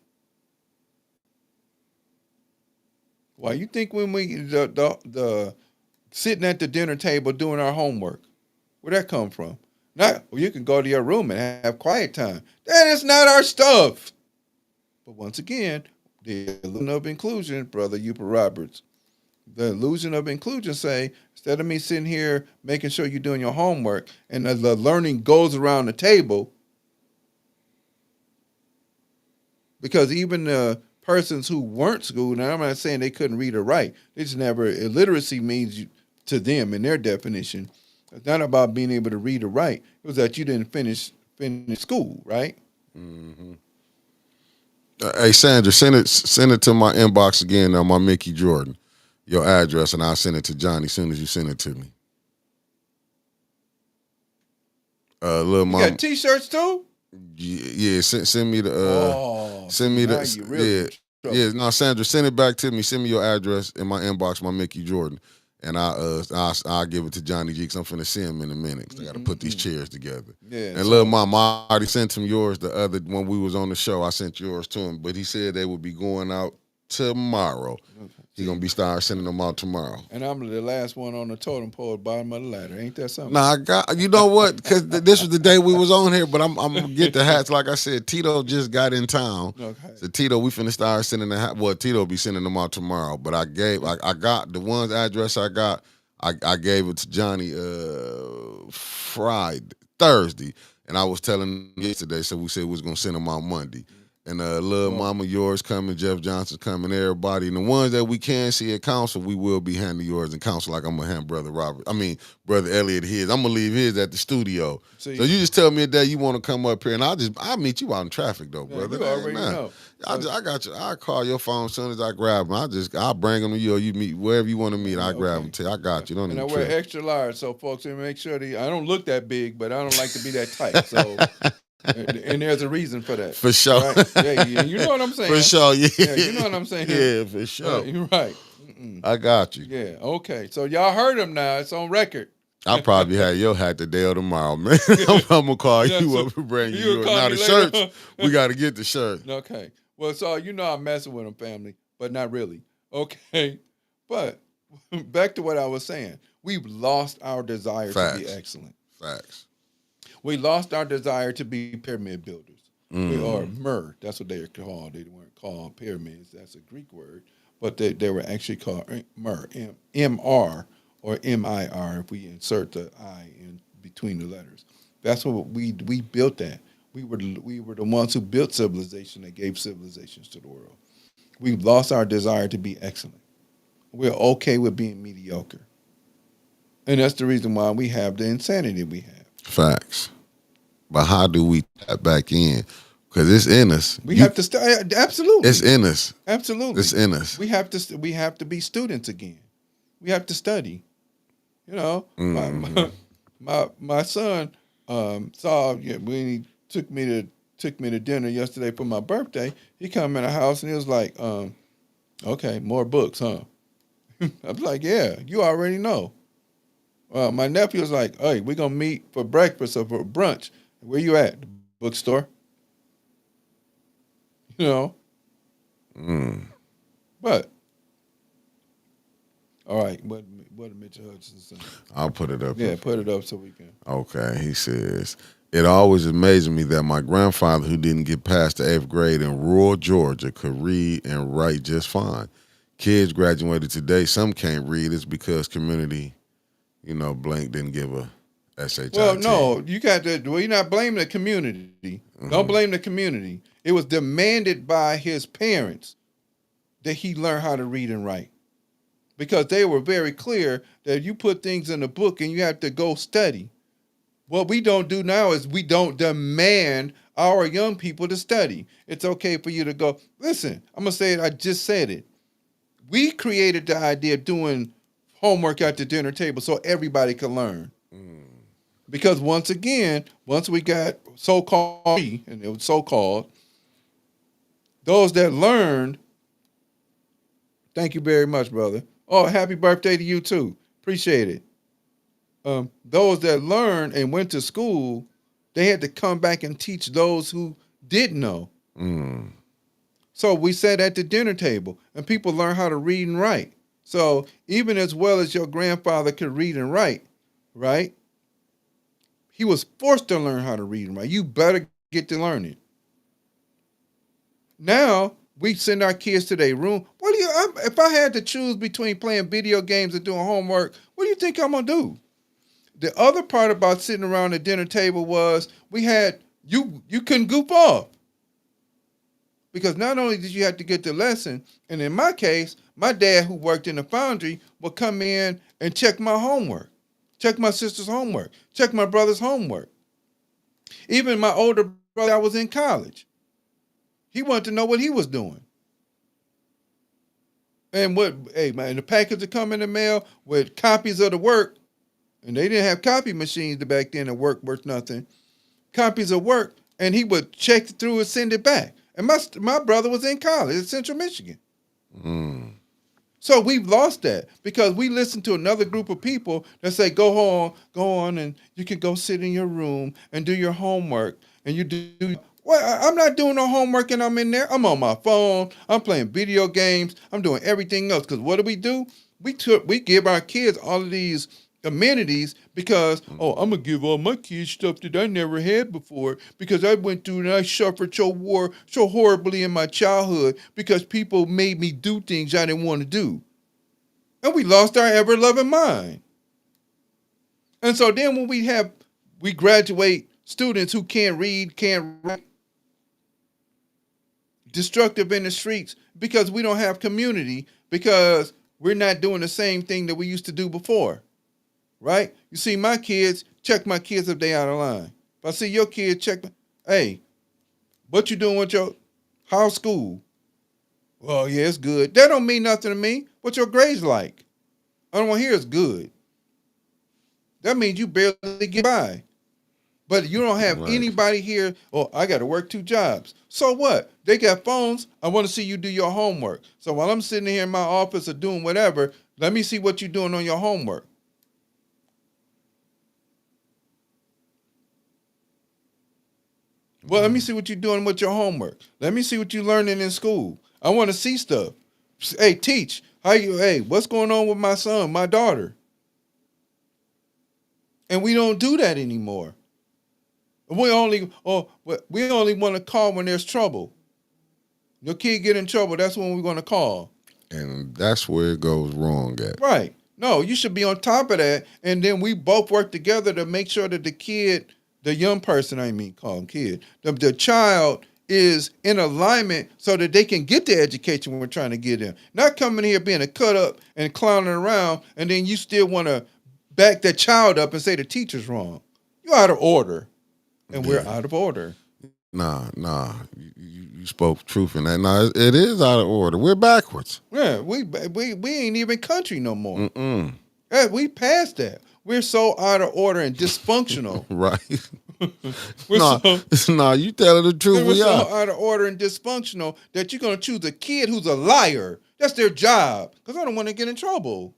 Why you think when we the sitting at the dinner table doing our homework, where'd that come from? Not, well, you can go to your room and have quiet time. That is not our stuff. But once again, the illusion of inclusion, Brother Uper Roberts, the illusion of inclusion say, instead of me sitting here making sure you're doing your homework and the learning goes around the table, because even the persons who weren't schooled, and I'm not saying they couldn't read or write, they just never, illiteracy means to them in their definition, it's not about being able to read or write. It was that you didn't finish school, right? Mm-hmm. Hey, Sandra, send it to my inbox again on my Mickey Jordan, your address, and I'll send it to Johnny as soon as you send it to me. Little mom. You got T-shirts too? Yeah, send me the send me the really no, Sandra, send it back to me. Send me your address in my inbox, my Mickey Jordan, and I'll give it to Johnny G because I'm finna see him in a minute. Cause I got to put these chairs together. Yeah, and little mom, I already sent him yours the other when we was on the show. I sent yours to him, but he said they would be going out tomorrow. Okay. He's gonna be start sending them out tomorrow. And I'm the last one on the totem pole, bottom of the ladder. Ain't that something? Nah, I got, you know what? Because this was the day we was on here, but I'm gonna get the hats. Like I said, Tito just got in town. Okay. So Tito, we finna start sending the hat. Well, Tito be sending them out tomorrow. But I got the one's address I got. I gave it to Johnny Thursday, and I was telling him yesterday. So we said we was gonna send them out Monday. And little mama, yours coming, Jeff Johnson's coming, everybody. And the ones that we can see at council, we will be handing yours in council like I'm going to hand Brother Elliott his. I'm going to leave his at the studio. See, so you just tell me a day you want to come up here, and I'll meet you out in traffic, though, brother. You already know. I got you. I'll call your phone as soon as I grab them. I'll bring them to you, or you meet wherever you want to meet. I'll grab them to you. I got you. Don't and even I wear extra large, so folks, make sure I don't look that big, but I don't like to be that tight, so... And there's a reason for that. For sure. Right? Yeah, you know what I'm saying. For sure, yeah. You know what I'm saying. Yeah, for sure. You're right. I got you. Yeah, okay. So y'all heard him now. It's on record. I probably had your hat today or tomorrow, man. I'm gonna call Yeah, you so up and bring you'll you. call Now me the later. shirts, we got to get the shirt. Okay. Well, so I'm messing with them, family, but not really. Okay. But back to what I was saying. We've lost our desire to be Facts, excellent. facts. We lost our desire to be pyramid builders. We are Mm. That's what they are called. They weren't called pyramids. That's a Greek word, but they were actually called Mer, M-R or M-I-R if we insert the I in between the letters. That's what we built that. We were the ones who built civilization that gave civilizations to the world. We've lost our desire to be excellent. We're okay with being mediocre. And that's the reason why we have the insanity we have. Facts. But how do we tap back in? Because it's in us. We have to absolutely. It's in us. Absolutely. It's in us. We have to be students again. We have to study. You know, my son saw when he took me to dinner yesterday for my birthday. He come in the house and he was like, okay, more books, huh? I was like, yeah, you already know. My nephew was like, hey, we're gonna meet for breakfast or for brunch. Where you at? The bookstore. You know. But all right, what did Mitchell Hudson say? I'll put it up. Yeah, put it up so we can. Okay, he says, it always amazed me that my grandfather, who didn't get past the 8th grade in rural Georgia, could read and write just fine. Kids graduated today, some can't read. It's because community, blank didn't give a SHIT. Well, no, you got to. Well, you're not blaming the community. Don't blame the community. It was demanded by his parents that he learn how to read and write, because they were very clear that you put things in a book and you have to go study. What we don't do now is we don't demand our young people to study. It's okay for you to go, listen, I'm going to say it, I just said it. We created the idea of doing homework at the dinner table so everybody could learn. Because once we got so-called, and it was so-called, those that learned, thank you very much, brother. Oh, happy birthday to you too. Appreciate it. Those that learned and went to school, they had to come back and teach those who didn't know. So we sat at the dinner table and people learned how to read and write. So even as well as your grandfather could read and write, right? He was forced to learn how to read and write. You better get to learn it. Now we send our kids to their room. If I had to choose between playing video games and doing homework, what do you think I'm gonna do? The other part about sitting around the dinner table was you couldn't goof off. Because not only did you have to get the lesson, and in my case, my dad, who worked in the foundry, would come in and check my homework, check my sister's homework, check my brother's homework. Even my older brother, I was in college. He wanted to know what he was doing. And the package would come in the mail with copies of the work, and they didn't have copy machines back then that work worth nothing. Copies of work, and he would check it through and send it back. And my brother was in college in Central Michigan. So we've lost that because we listen to another group of people that say, go on, and you can go sit in your room and do your homework. And you do. Well, I'm not doing no homework and I'm in there. I'm on my phone. I'm playing video games. I'm doing everything else. Because what do? We give our kids all of these amenities because, I'm going to give all my kids stuff that I never had before because I went through and I suffered so horribly in my childhood because people made me do things I didn't want to do. And we lost our ever-loving mind. And so then when we graduate students who can't read, can't write, destructive in the streets because we don't have community, because we're not doing the same thing that we used to do before, right? You see my kids, check my kids if they out of line. If I see your kids, hey, what you doing with how's school? Well, yeah, it's good. That don't mean nothing to me. What's your grades like? I don't want to hear it's good. That means you barely get by. But you don't have anybody here, I got to work 2 jobs. So what? They got phones. I want to see you do your homework. So while I'm sitting here in my office or doing whatever, let me see what you're doing on your homework. Well, let me see what you're doing with your homework. Let me see what you're learning in school. I want to see stuff. Hey, teach. Hey, what's going on with my son, my daughter? And we don't do that anymore. We only want to call when there's trouble. Your kid get in trouble, that's when we're going to call. And that's where it goes wrong at. Right. No, you should be on top of that. And then we both work together to make sure that the kid, the young person, call him kid, the child is in alignment so that they can get the education we're trying to get them. Not coming here being a cut up and clowning around, and then you still want to back that child up and say the teacher's wrong. You're out of order. And we're out of order. Nah. You spoke truth in that. Nah, it is out of order. We're backwards. Yeah, we ain't even country no more. Yeah, we passed that. We're so out of order and dysfunctional. Right. You telling the truth. We're so out of order and dysfunctional that you're going to choose a kid who's a liar. That's their job. Because I don't want to get in trouble.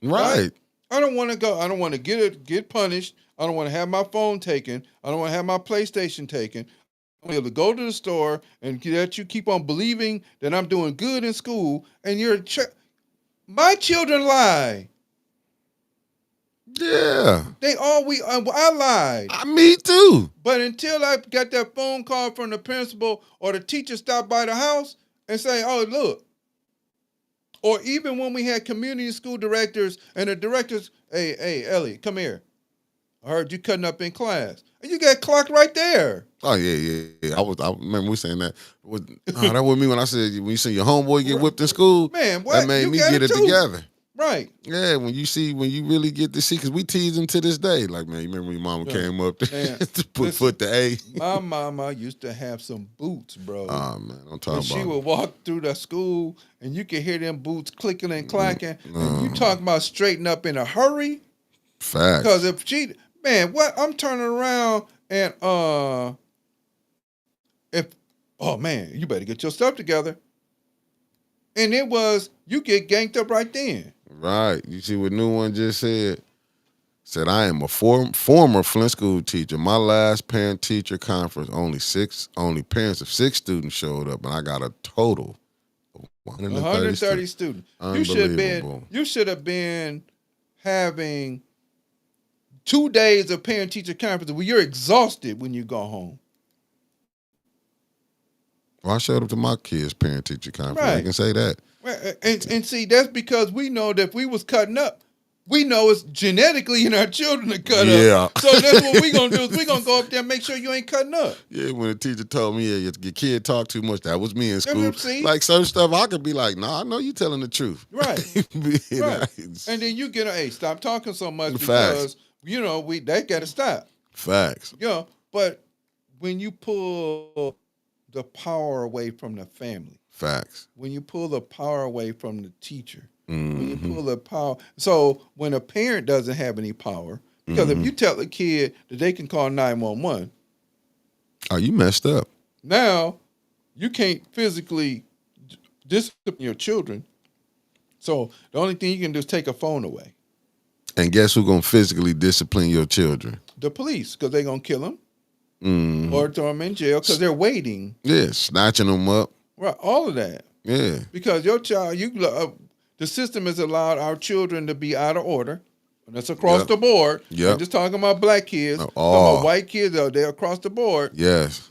Right. I don't want to go. I don't want to get punished. I don't want to have my phone taken. I don't want to have my PlayStation taken. I want to be able to go to the store and let you keep on believing that I'm doing good in school. And my children lie. Yeah. I lied. Me too. But until I got that phone call from the principal or the teacher stopped by the house and say, oh, look. Or even when we had community school directors and the directors, hey, Elliott, come here. I heard you cutting up in class. And you got clocked right there. Oh, yeah. I remember we saying that. That was me when I said, when you see your homeboy get whipped in school, man, what? That made me get it together. Right. Yeah, when you really get to see, because we tease him to this day. Like, man, you remember when your mama came up there to put foot to A? My mama used to have some boots, bro. Oh, man, I'm talking about. She would walk through the school, and you could hear them boots clicking and clacking. And you talking about straighten up in a hurry? Facts. Because if she... Man, what? I'm turning around and you better get your stuff together. And it was, you get ganked up right then. Right. You see what New One just said? Said, I am a former Flint school teacher. My last parent-teacher conference, only parents of 6 students showed up, and I got a total of 130 students. Unbelievable. You should have been having 2 days of parent-teacher conference where you're exhausted when you go home. Well, I showed up to my kids' parent-teacher conference. Right. I can say that. And see, that's because we know that if we was cutting up, we know it's genetically in our children to cut up. So that's what we're going to do is we're going to go up there and make sure you ain't cutting up. Yeah, when the teacher told me, your kid talk too much, that was me in school. See? Like certain stuff, I could be like, nah, I know you telling the truth. Right. Right. And then you get, hey, stop talking so much because, that got to stop. Facts. But when you pull the power away from the family. Facts. When you pull the power away from the teacher. When you pull the power. So when a parent doesn't have any power, because if you tell a kid that they can call 911. Oh, you messed up. Now, you can't physically discipline your children. So the only thing you can do is take a phone away. And guess who's going to physically discipline your children? The police, because they're going to kill them. Or throw them in jail because they're waiting. Yeah, snatching them up. Right, all of that. Yeah. Because your child, the system has allowed our children to be out of order. And that's across the board. Yeah. I'm just talking about black kids. Talking about white kids, they're across the board. Yes.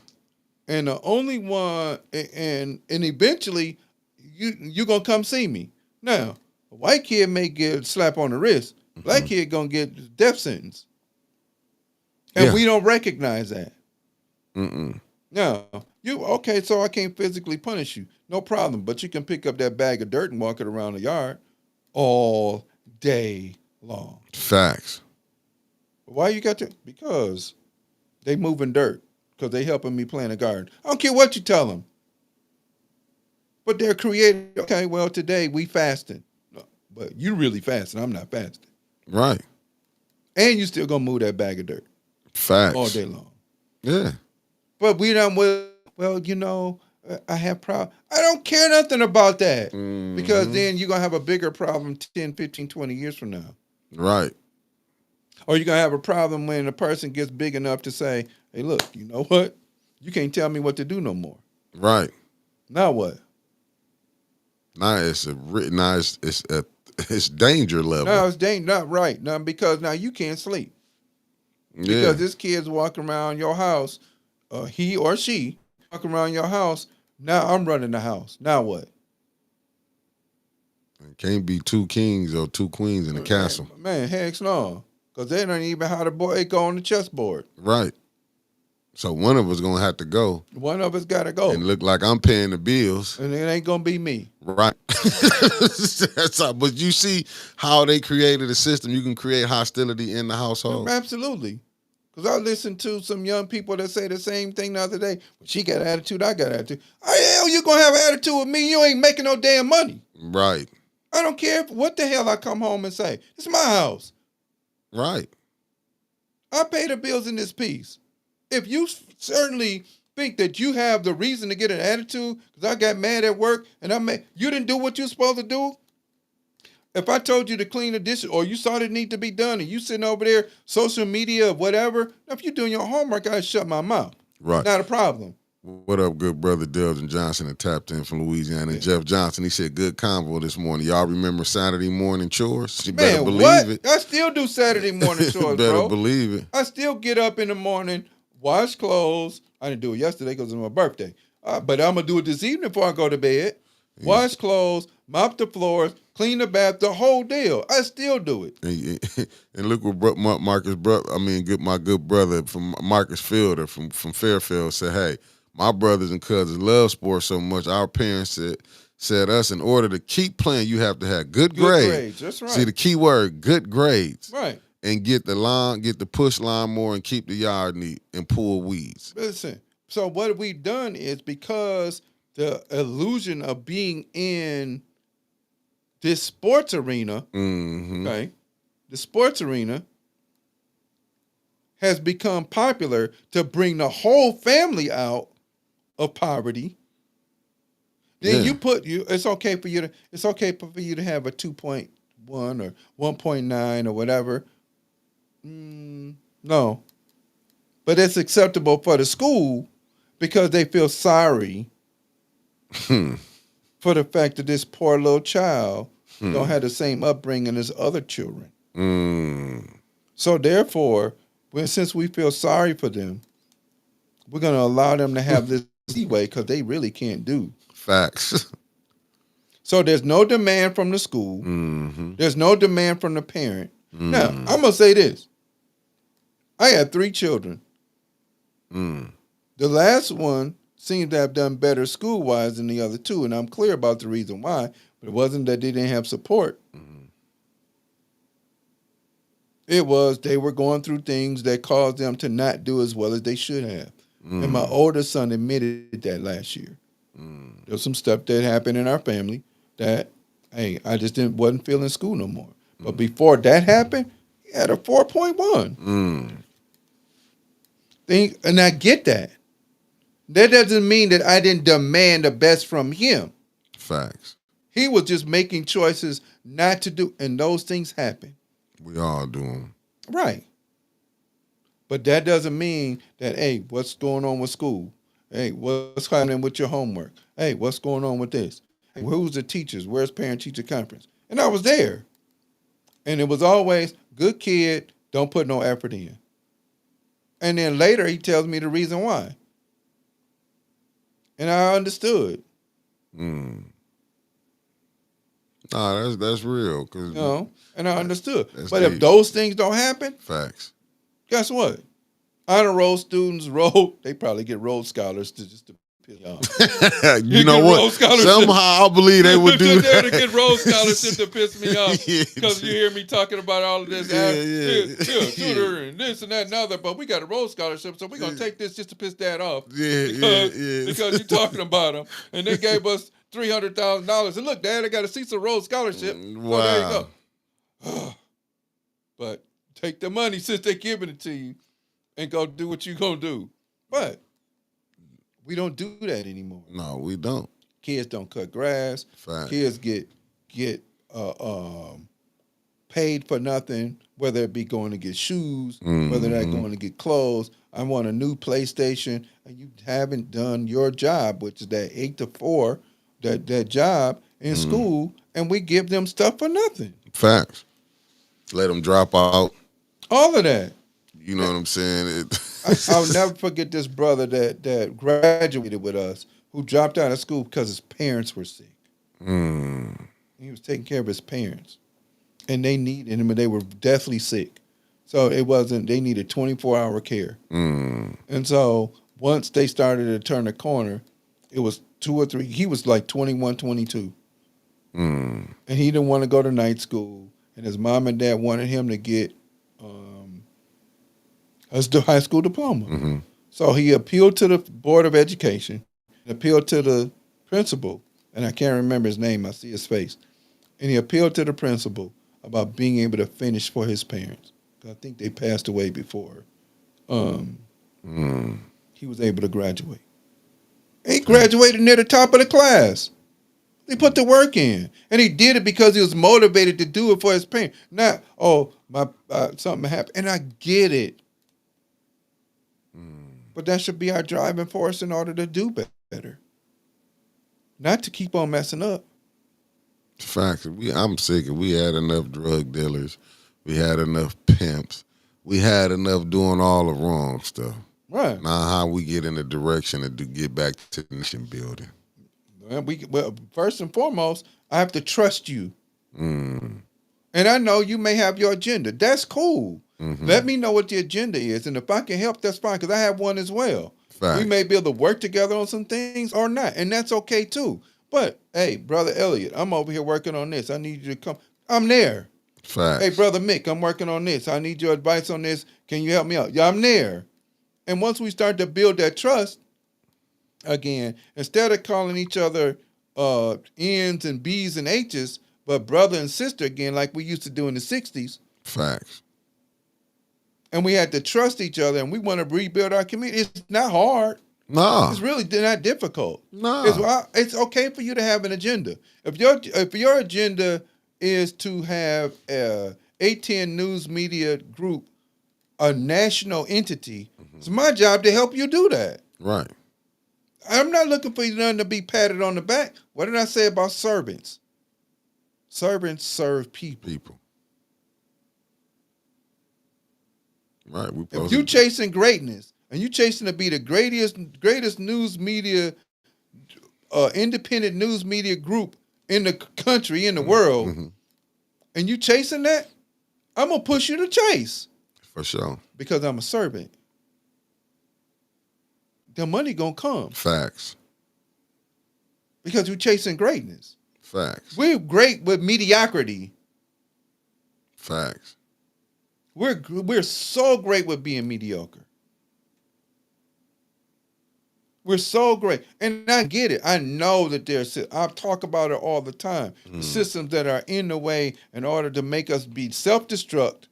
And the only one, and eventually, you're going to come see me. Now, a white kid may get a slap on the wrist. Black kid going to get a death sentence. And we don't recognize that. No. So I can't physically punish you. No problem. But you can pick up that bag of dirt and walk it around the yard all day long. Facts. Why you got to? Because they moving dirt. Because they helping me plant a garden. I don't care what you tell them. But they're creating. Okay, well, today we fasting. No, but you really fasting. I'm not fasting. Right. And you still going to move that bag of dirt. Facts. All day long. Yeah. But we don't, I have problems. I don't care nothing about that. Because then you're going to have a bigger problem 10, 15, 20 years from now. Right. Or you're going to have a problem when a person gets big enough to say, hey, look, you know what? You can't tell me what to do no more. Right. Now what? Now it's danger level. Now it's not right. Now because now you can't sleep. Yeah. Because this kid's walking around your house, he or she walking around your house. Now I'm running the house. Now what? It can't be two kings or two queens in the castle. Man, heck no. Because they don't even how the boy go on the chessboard. Right. So one of us gonna have to go. One of us gotta go. And look like I'm paying the bills. And it ain't gonna be me. Right. That's all. But you see how they created a system. You can create hostility in the household. Absolutely. Because I listened to some young people that say the same thing the other day. She got attitude, I got attitude. How the hell you gonna have an attitude with me? You ain't making no damn money. Right. I don't care what the hell I come home and say. It's my house. Right. I pay the bills in this piece. If you certainly think that you have the reason to get an attitude because I got mad at work and you didn't do what you're supposed to do. If I told you to clean the dishes or you saw it need to be done and you sitting over there, social media, whatever, if you're doing your homework, I shut my mouth. Right. Not a problem. What up, good brother Delvin Johnson that tapped in from Louisiana. And Jeff Johnson, he said, good convo this morning. Y'all remember Saturday morning chores? You better believe it. I still do Saturday morning chores, better bro. believe it. I still get up in the morning, wash clothes. I didn't do it yesterday because it was my birthday. But I'm going to do it this evening before I go to bed. Wash clothes, mop the floors, clean the bath, the whole deal. I still do it. And look what Marcus, my good brother from Marcus Fielder from Fairfield said, hey, my brothers and cousins love sports so much. Our parents said us, in order to keep playing, you have to have good grades. That's right. See the key word, good grades. Right. And get the push lawnmower and keep the yard neat and pull weeds. Listen, so what we've done is because the illusion of being in this sports arena, okay, the sports arena has become popular to bring the whole family out of poverty. Then it's okay for you to have a 2.1 or 1.9 or whatever. No. But it's acceptable for the school because they feel sorry for the fact that this poor little child don't have the same upbringing as other children. So therefore, since we feel sorry for them, we're going to allow them to have this leeway because they really can't do. Facts. So there's no demand from the school. There's no demand from the parent. Now, I'm going to say this. I had 3 children. The last one seems to have done better school-wise than the other 2, and I'm clear about the reason why, but it wasn't that they didn't have support. It was they were going through things that caused them to not do as well as they should have. And my oldest son admitted that last year. There was some stuff that happened in our family that, hey, I just wasn't feeling school no more. But before that happened, he had a 4.1. And I get that. That doesn't mean that I didn't demand the best from him. Facts. He was just making choices not to do, and those things happen. We all do them. Right. But that doesn't mean that, hey, what's going on with school? Hey, what's happening with your homework? Hey, what's going on with this? Hey, who's the teachers? Where's parent-teacher conference? And I was there. And it was always, good kid, don't put no effort in. And then later he tells me the reason why. And I understood. Nah, that's real. And I understood. But if those things don't happen, facts. Guess what? Honor roll students they probably get Rhodes scholars just to piss you off. You know what? Somehow I believe they would do that. To get Rhodes scholarships to piss me off because you hear me talking about all of this. Tutor and this and that and other, but we got a Rhodes scholarship, so we're going to take this just to piss Dad off. Because you're talking about them. And they gave us $300,000. And look, Dad, I got a Cecil Rhodes scholarship. Wow. So there you go. But take the money since they're giving it to you and go do what you're going to do. But we don't do that anymore. No, we don't. Kids don't cut grass. Fact. Kids get paid for nothing, whether it be going to get shoes, whether they're going to get clothes. I want a new PlayStation, and you haven't done your job, which is that 8 to 4, that job in school, and we give them stuff for nothing. Facts. Let them drop out. All of that. You know what I'm saying? I'll never forget this brother that graduated with us who dropped out of school because his parents were sick. He was taking care of his parents, and they needed him, and they were deathly sick. So it wasn't. They needed 24-hour care. And so once they started to turn the corner, it was 2 or 3. He was like 21, 22, and he didn't want to go to night school. And his mom and dad wanted him to get a high school diploma. So he appealed to the Board of Education, appealed to the principal, and I can't remember his name. I see his face. And he appealed to the principal about being able to finish for his parents. I think they passed away before he was able to graduate. He graduated near the top of the class. He put the work in, and he did it because he was motivated to do it for his parents. Not, something happened, and I get it. But that should be our driving force in order to do better, not to keep on messing up. Facts. I'm sick. We had enough drug dealers. We had enough pimps. We had enough doing all the wrong stuff. Right. Now how we get in the direction to get back to the nation building. Well, first and foremost, I have to trust you. And I know you may have your agenda. That's cool. Let me know what the agenda is. And if I can help, that's fine, because I have one as well. Facts. We may be able to work together on some things or not, and that's okay too. But, hey, Brother Elliott, I'm over here working on this. I need you to come. I'm there. Facts. Hey, Brother Mick, I'm working on this. I need your advice on this. Can you help me out? Yeah, I'm there. And once we start to build that trust, again, instead of calling each other N's and B's and H's, but brother and sister again, like we used to do in the 60s. Facts. And we had to trust each other, and we want to rebuild our community. It's not hard. No. It's really not difficult. No. It's okay for you to have an agenda. If your agenda is to have a A10 News Media Group, a national entity, it's my job to help you do that. Right. I'm not looking for you to be patted on the back. What did I say about servants? Servants serve people. Right. If you chasing greatness and you chasing to be the greatest news media, independent news media group in the country, in the world, and you chasing that, I'm gonna push you to chase. For sure. Because I'm a servant. The money gonna come. Facts. Because you're chasing greatness. Facts. We're great with mediocrity. Facts. We're so great with being mediocre. We're so great. And I get it. I know that I talk about it all the time. The systems that are in the way in order to make us be self-destruct.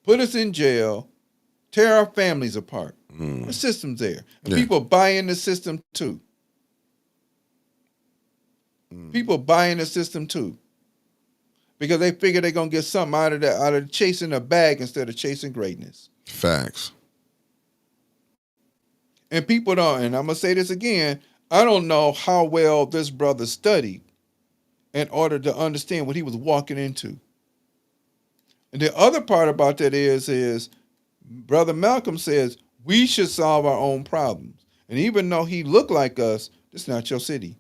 Put us in jail. Tear our families apart. The system's there. And people buy in the system too. People buy in the system too. Because they figure they're gonna get something out of chasing a bag instead of chasing greatness. Facts. And people don't, and I'm gonna say this again, I don't know how well this brother studied in order to understand what he was walking into. And the other part about that is Brother Malcolm says we should solve our own problems. And even though he looked like us, it's not your city.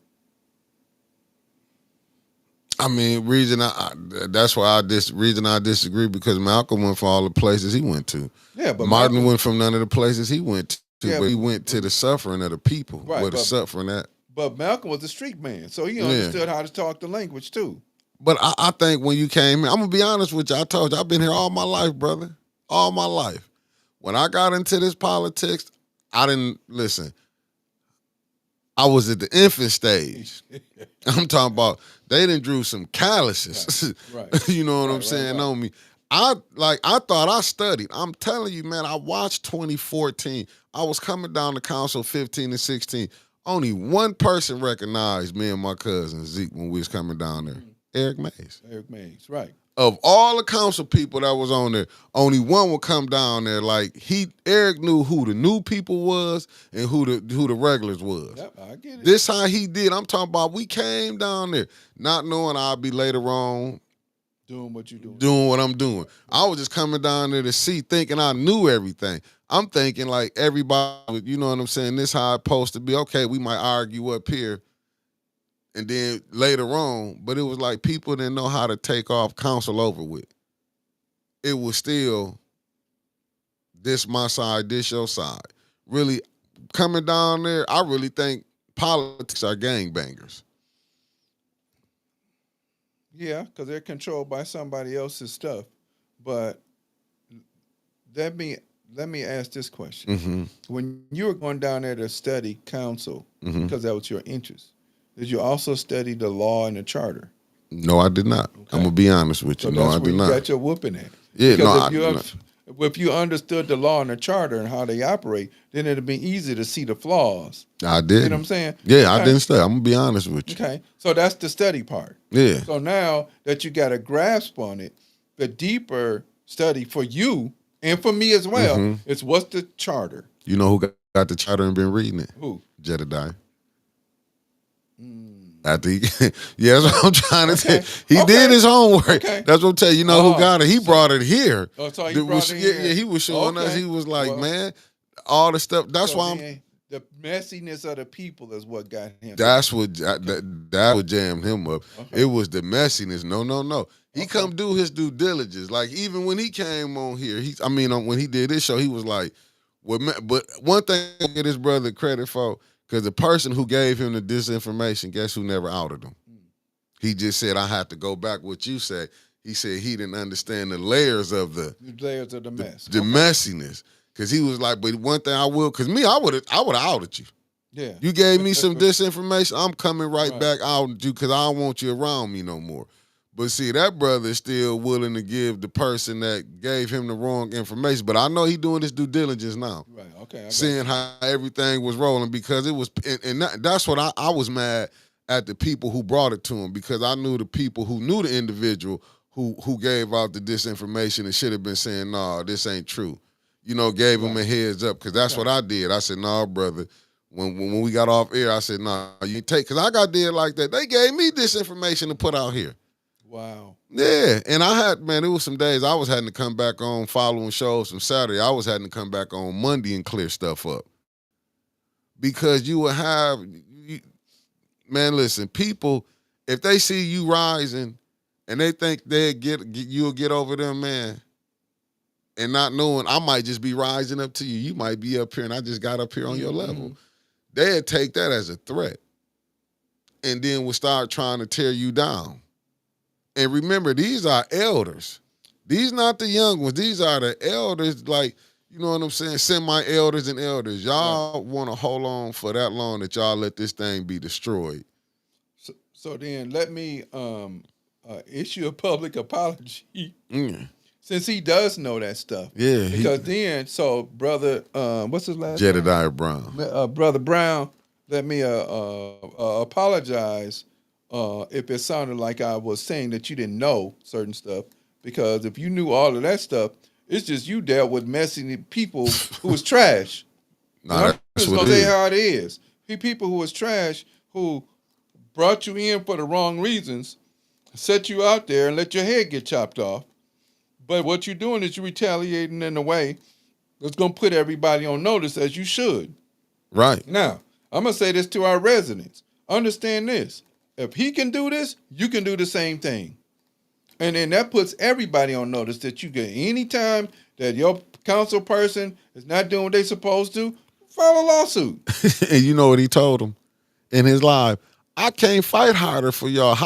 I mean, that's why I disagree, because Malcolm went for all the places he went to. Yeah, but Martin went from none of the places he went to, but he went to the suffering of the people, where the suffering at. But Malcolm was a street man, so he understood how to talk the language too. But I think when you came here, I'm gonna be honest with you. I told you I've been here all my life, brother, all my life. When I got into this politics, I didn't listen. I was at the infant stage. I'm talking about they done drew some calluses. Right. You know what I'm saying on me. I thought I studied. I'm telling you, man, I watched 2014. I was coming down to council 15 and 16. Only one person recognized me and my cousin Zeke when we was coming down there. Eric Mays. Eric Mays, right. Of all the council people that was on there, only one would come down there. Like Eric knew who the new people was and who the regulars was. Yep, I get it. This how he did. I'm talking about we came down there not knowing I'll be later on Doing what you doing. doing what I'm doing. I was just coming down there to see, thinking I knew everything. I'm thinking like everybody, you know what I'm saying? This how it's supposed to be. Okay, we might argue up here. And then later on, but it was like people didn't know how to take off counsel over with. It was still this my side, this your side. Really coming down there, I really think politics are gangbangers. Yeah, because they're controlled by somebody else's stuff. But let me ask this question: When you were going down there to study counsel, because that was your interest, did you also study the law and the charter? No, I did not. Okay. I'm gonna be honest with you. So no, that's I where did you not. got your whooping at. Yeah, because if you understood the law and the charter and how they operate, then it'd be easy to see the flaws. I did. You know what I'm saying? Yeah, okay. I didn't study. I'm gonna be honest with you. Okay, so that's the study part. Yeah. So now that you got a grasp on it, the deeper study for you and for me as well is what's the charter? You know who got the charter and been reading it? Who? Jedediah. I think, yeah, that's what I'm trying to say. He did his homework. Okay. That's what I'm telling you. You know who got it? He brought it here. Oh, so he brought it here. Yeah, he was showing us. He was like, man, all the stuff. That's why the messiness of the people is what got him. That's what that would jam him up. Okay. It was the messiness. No. He come do his due diligence. Like even when he came on here, when he did this show, he was like, well, but one thing I give his brother credit for. Because the person who gave him the disinformation, guess who never outed him? He just said, I have to go back what you said. He said he didn't understand the layers of the mess. The messiness. Because he was like, but one thing I will, because me, I would have outed you. Yeah. You gave me some disinformation, I'm coming right back out you because I don't want you around me no more. But see, that brother is still willing to give the person that gave him the wrong information. But I know he doing his due diligence now. Right, okay. Seeing how everything was rolling because it was, and that's what I was mad at the people who brought it to him because I knew the people who knew the individual who gave out the disinformation and should have been saying, no, this ain't true. You know, gave him a heads up because that's what I did. I said, no, brother. When we got off air, I said, no, you take, because I got did like that. They gave me disinformation to put out here. Wow. Yeah, and it was some days I was having to come back on following shows from Saturday. I was having to come back on Monday and clear stuff up. Because you would have, man, listen, people, if they see you rising and they think you'll get over them, man, and not knowing I might just be rising up to you. You might be up here and I just got up here on your level. They'd take that as a threat and then would start trying to tear you down. And remember, these are elders. These not the young ones. These are the elders, like, you know what I'm saying? Semi-elders and elders. Y'all want to hold on for that long that y'all let this thing be destroyed. So then let me issue a public apology. Since he does know that stuff. Yeah. Because brother, what's his last Jedediah name? Brown. Brother Brown, let me apologize if it sounded like I was saying that you didn't know certain stuff, because if you knew all of that stuff, it's just you dealt with messy people who was trash. Nah, that's what it is. How it is. People who was trash, who brought you in for the wrong reasons, set you out there and let your head get chopped off. But what you're doing is you're retaliating in a way that's going to put everybody on notice, as you should. Right. Now, I'm going to say this to our residents. Understand this. If he can do this, you can do the same thing. And then that puts everybody on notice that you get any time that your council person is not doing what they're supposed to, file a lawsuit. And you know what he told him in his live? I can't fight harder for y'all.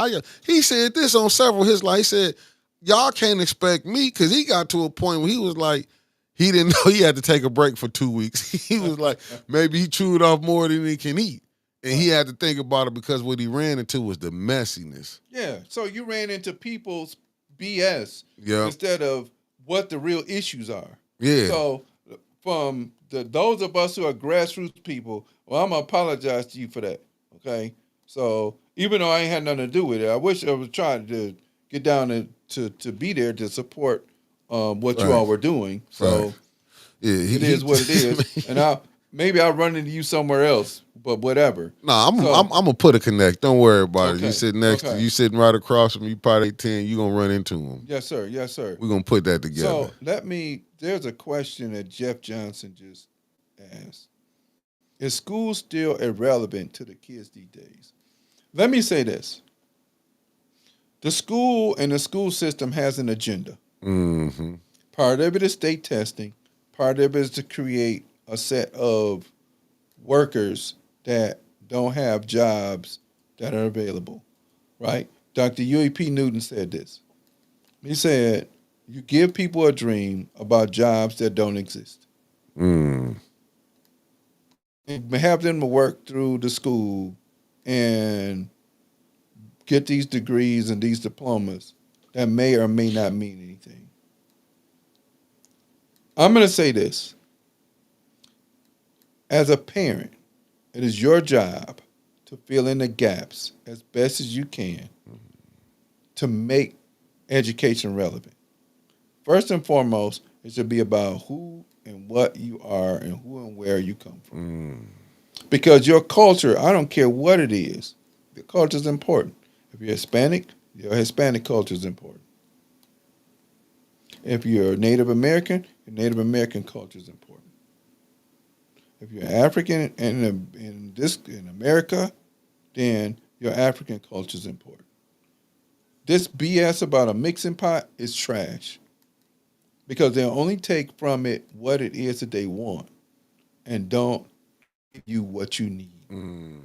He said this on several of his live. He said, y'all can't expect me, because he got to a point where he was like, he didn't know he had to take a break for 2 weeks. He was like, maybe he chewed off more than he can eat. And he had to think about it because what he ran into was the messiness. Yeah, so you ran into people's BS instead of what the real issues are. Yeah. So from those of us who are grassroots people, well, I'm going to apologize to you for that, okay? So even though I ain't had nothing to do with it, I wish I was trying to get down to be there to support what you Right. all were doing. Right. So Yeah, it is what it is. And I'll run into you somewhere else, but whatever. Nah, I'm So gonna put a connect. Don't worry about it. You okay, sit next to okay, you, sitting right across from you, probably 10. You gonna run into him. yes sir, yes sir. We're gonna put that together. So there's a question that Jeff Johnson just asked. Is school still irrelevant to the kids these days? Let me say this. The school and the school system has an agenda. Mm-hmm. Part of it is state testing. Part of it is to create a set of workers that don't have jobs that are available, right? Dr. UAP Newton said this. He said, you give people a dream about jobs that don't exist. Mm. And have them to work through the school and get these degrees and these diplomas that may or may not mean anything. I'm going to say this. As a parent, it is your job to fill in the gaps as best as you can to make education relevant. First and foremost, it should be about who and what you are and who and where you come from. Because your culture, I don't care what it is, the culture is important. If you're Hispanic, your Hispanic culture is important. If you're Native American, your Native American culture is important. If you're African in America, then your African culture is important. This BS about a mixing pot is trash because they'll only take from it what it is that they want and don't give you what you need.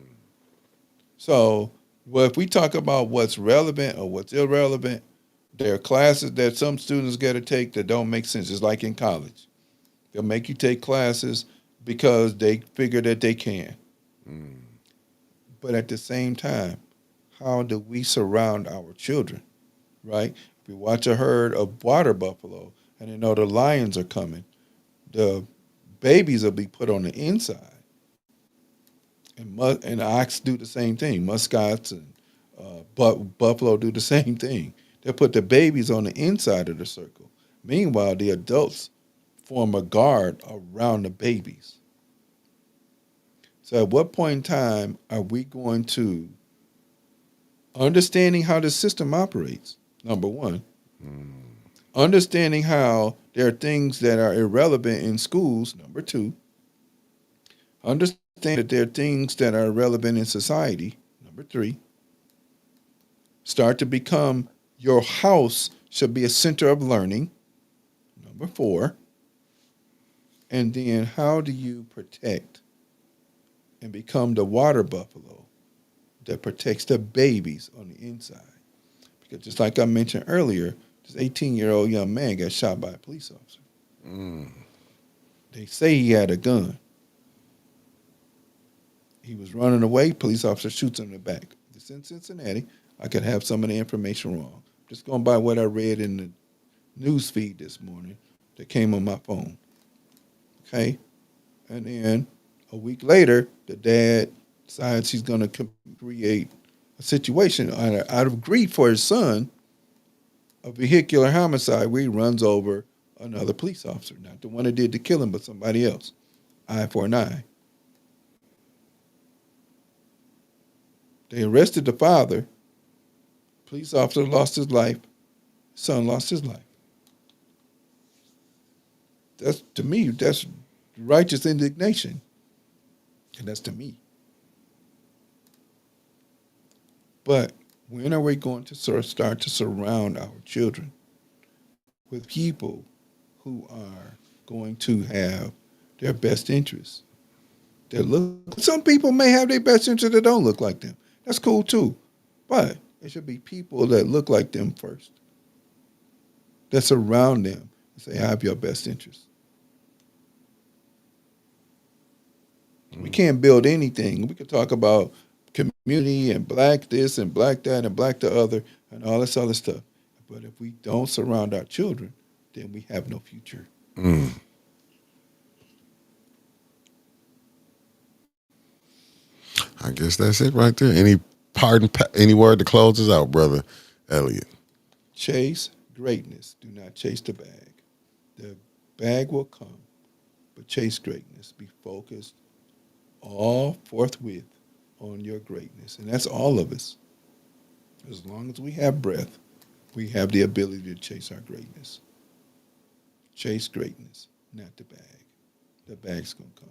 So, well, if we talk about what's relevant or what's irrelevant, there are classes that some students got to take that don't make sense. It's like in college. They'll make you take classes because they figure that they can. But at the same time, how do we surround our children, right? If we watch a herd of water buffalo and they know the lions are coming, the babies will be put on the inside. And ox do the same thing. Muscots and buffalo do the same thing. They put the babies on the inside of the circle. Meanwhile, the adults form a guard around the babies. So at what point in time are we going to understanding how the system operates, number one, understanding how there are things that are irrelevant in schools, number two, understand that there are things that are relevant in society, number three, start to become your house should be a center of learning, number four, and then how do you protect and become the water buffalo that protects the babies on the inside? Because just like I mentioned earlier, this 18-year-old young man got shot by a police officer. They say he had a gun. He was running away. Police officer shoots him in the back. This in Cincinnati. I could have some of the information wrong. Just going by what I read in the news feed this morning that came on my phone. Okay? And then a week later, the dad decides he's going to create a situation out of grief for his son, a vehicular homicide where he runs over another police officer. Not the one that did the killing, but somebody else. Eye for an eye. They arrested the father. Police officer lost his life. Son lost his life. That's, to me, that's righteous indignation. And that's to me. But when are we going to sort of start to surround our children with people who are going to have their best interests? Some people may have their best interests that don't look like them. That's cool too. But it should be people that look like them first, that surround them and say, I have your best interests. We can't build anything. We could talk about community and black this and black that and black the other and all this other stuff. But if we don't surround our children, then we have no future. I guess that's it right there. Any word to close us out, brother Elliott? Chase greatness. Do not chase the bag. The bag will come, but chase greatness. Be focused all forthwith on your greatness. And that's all of us. As long as we have breath, we have the ability to chase our greatness. Chase greatness, not the bag. The bag's going to come.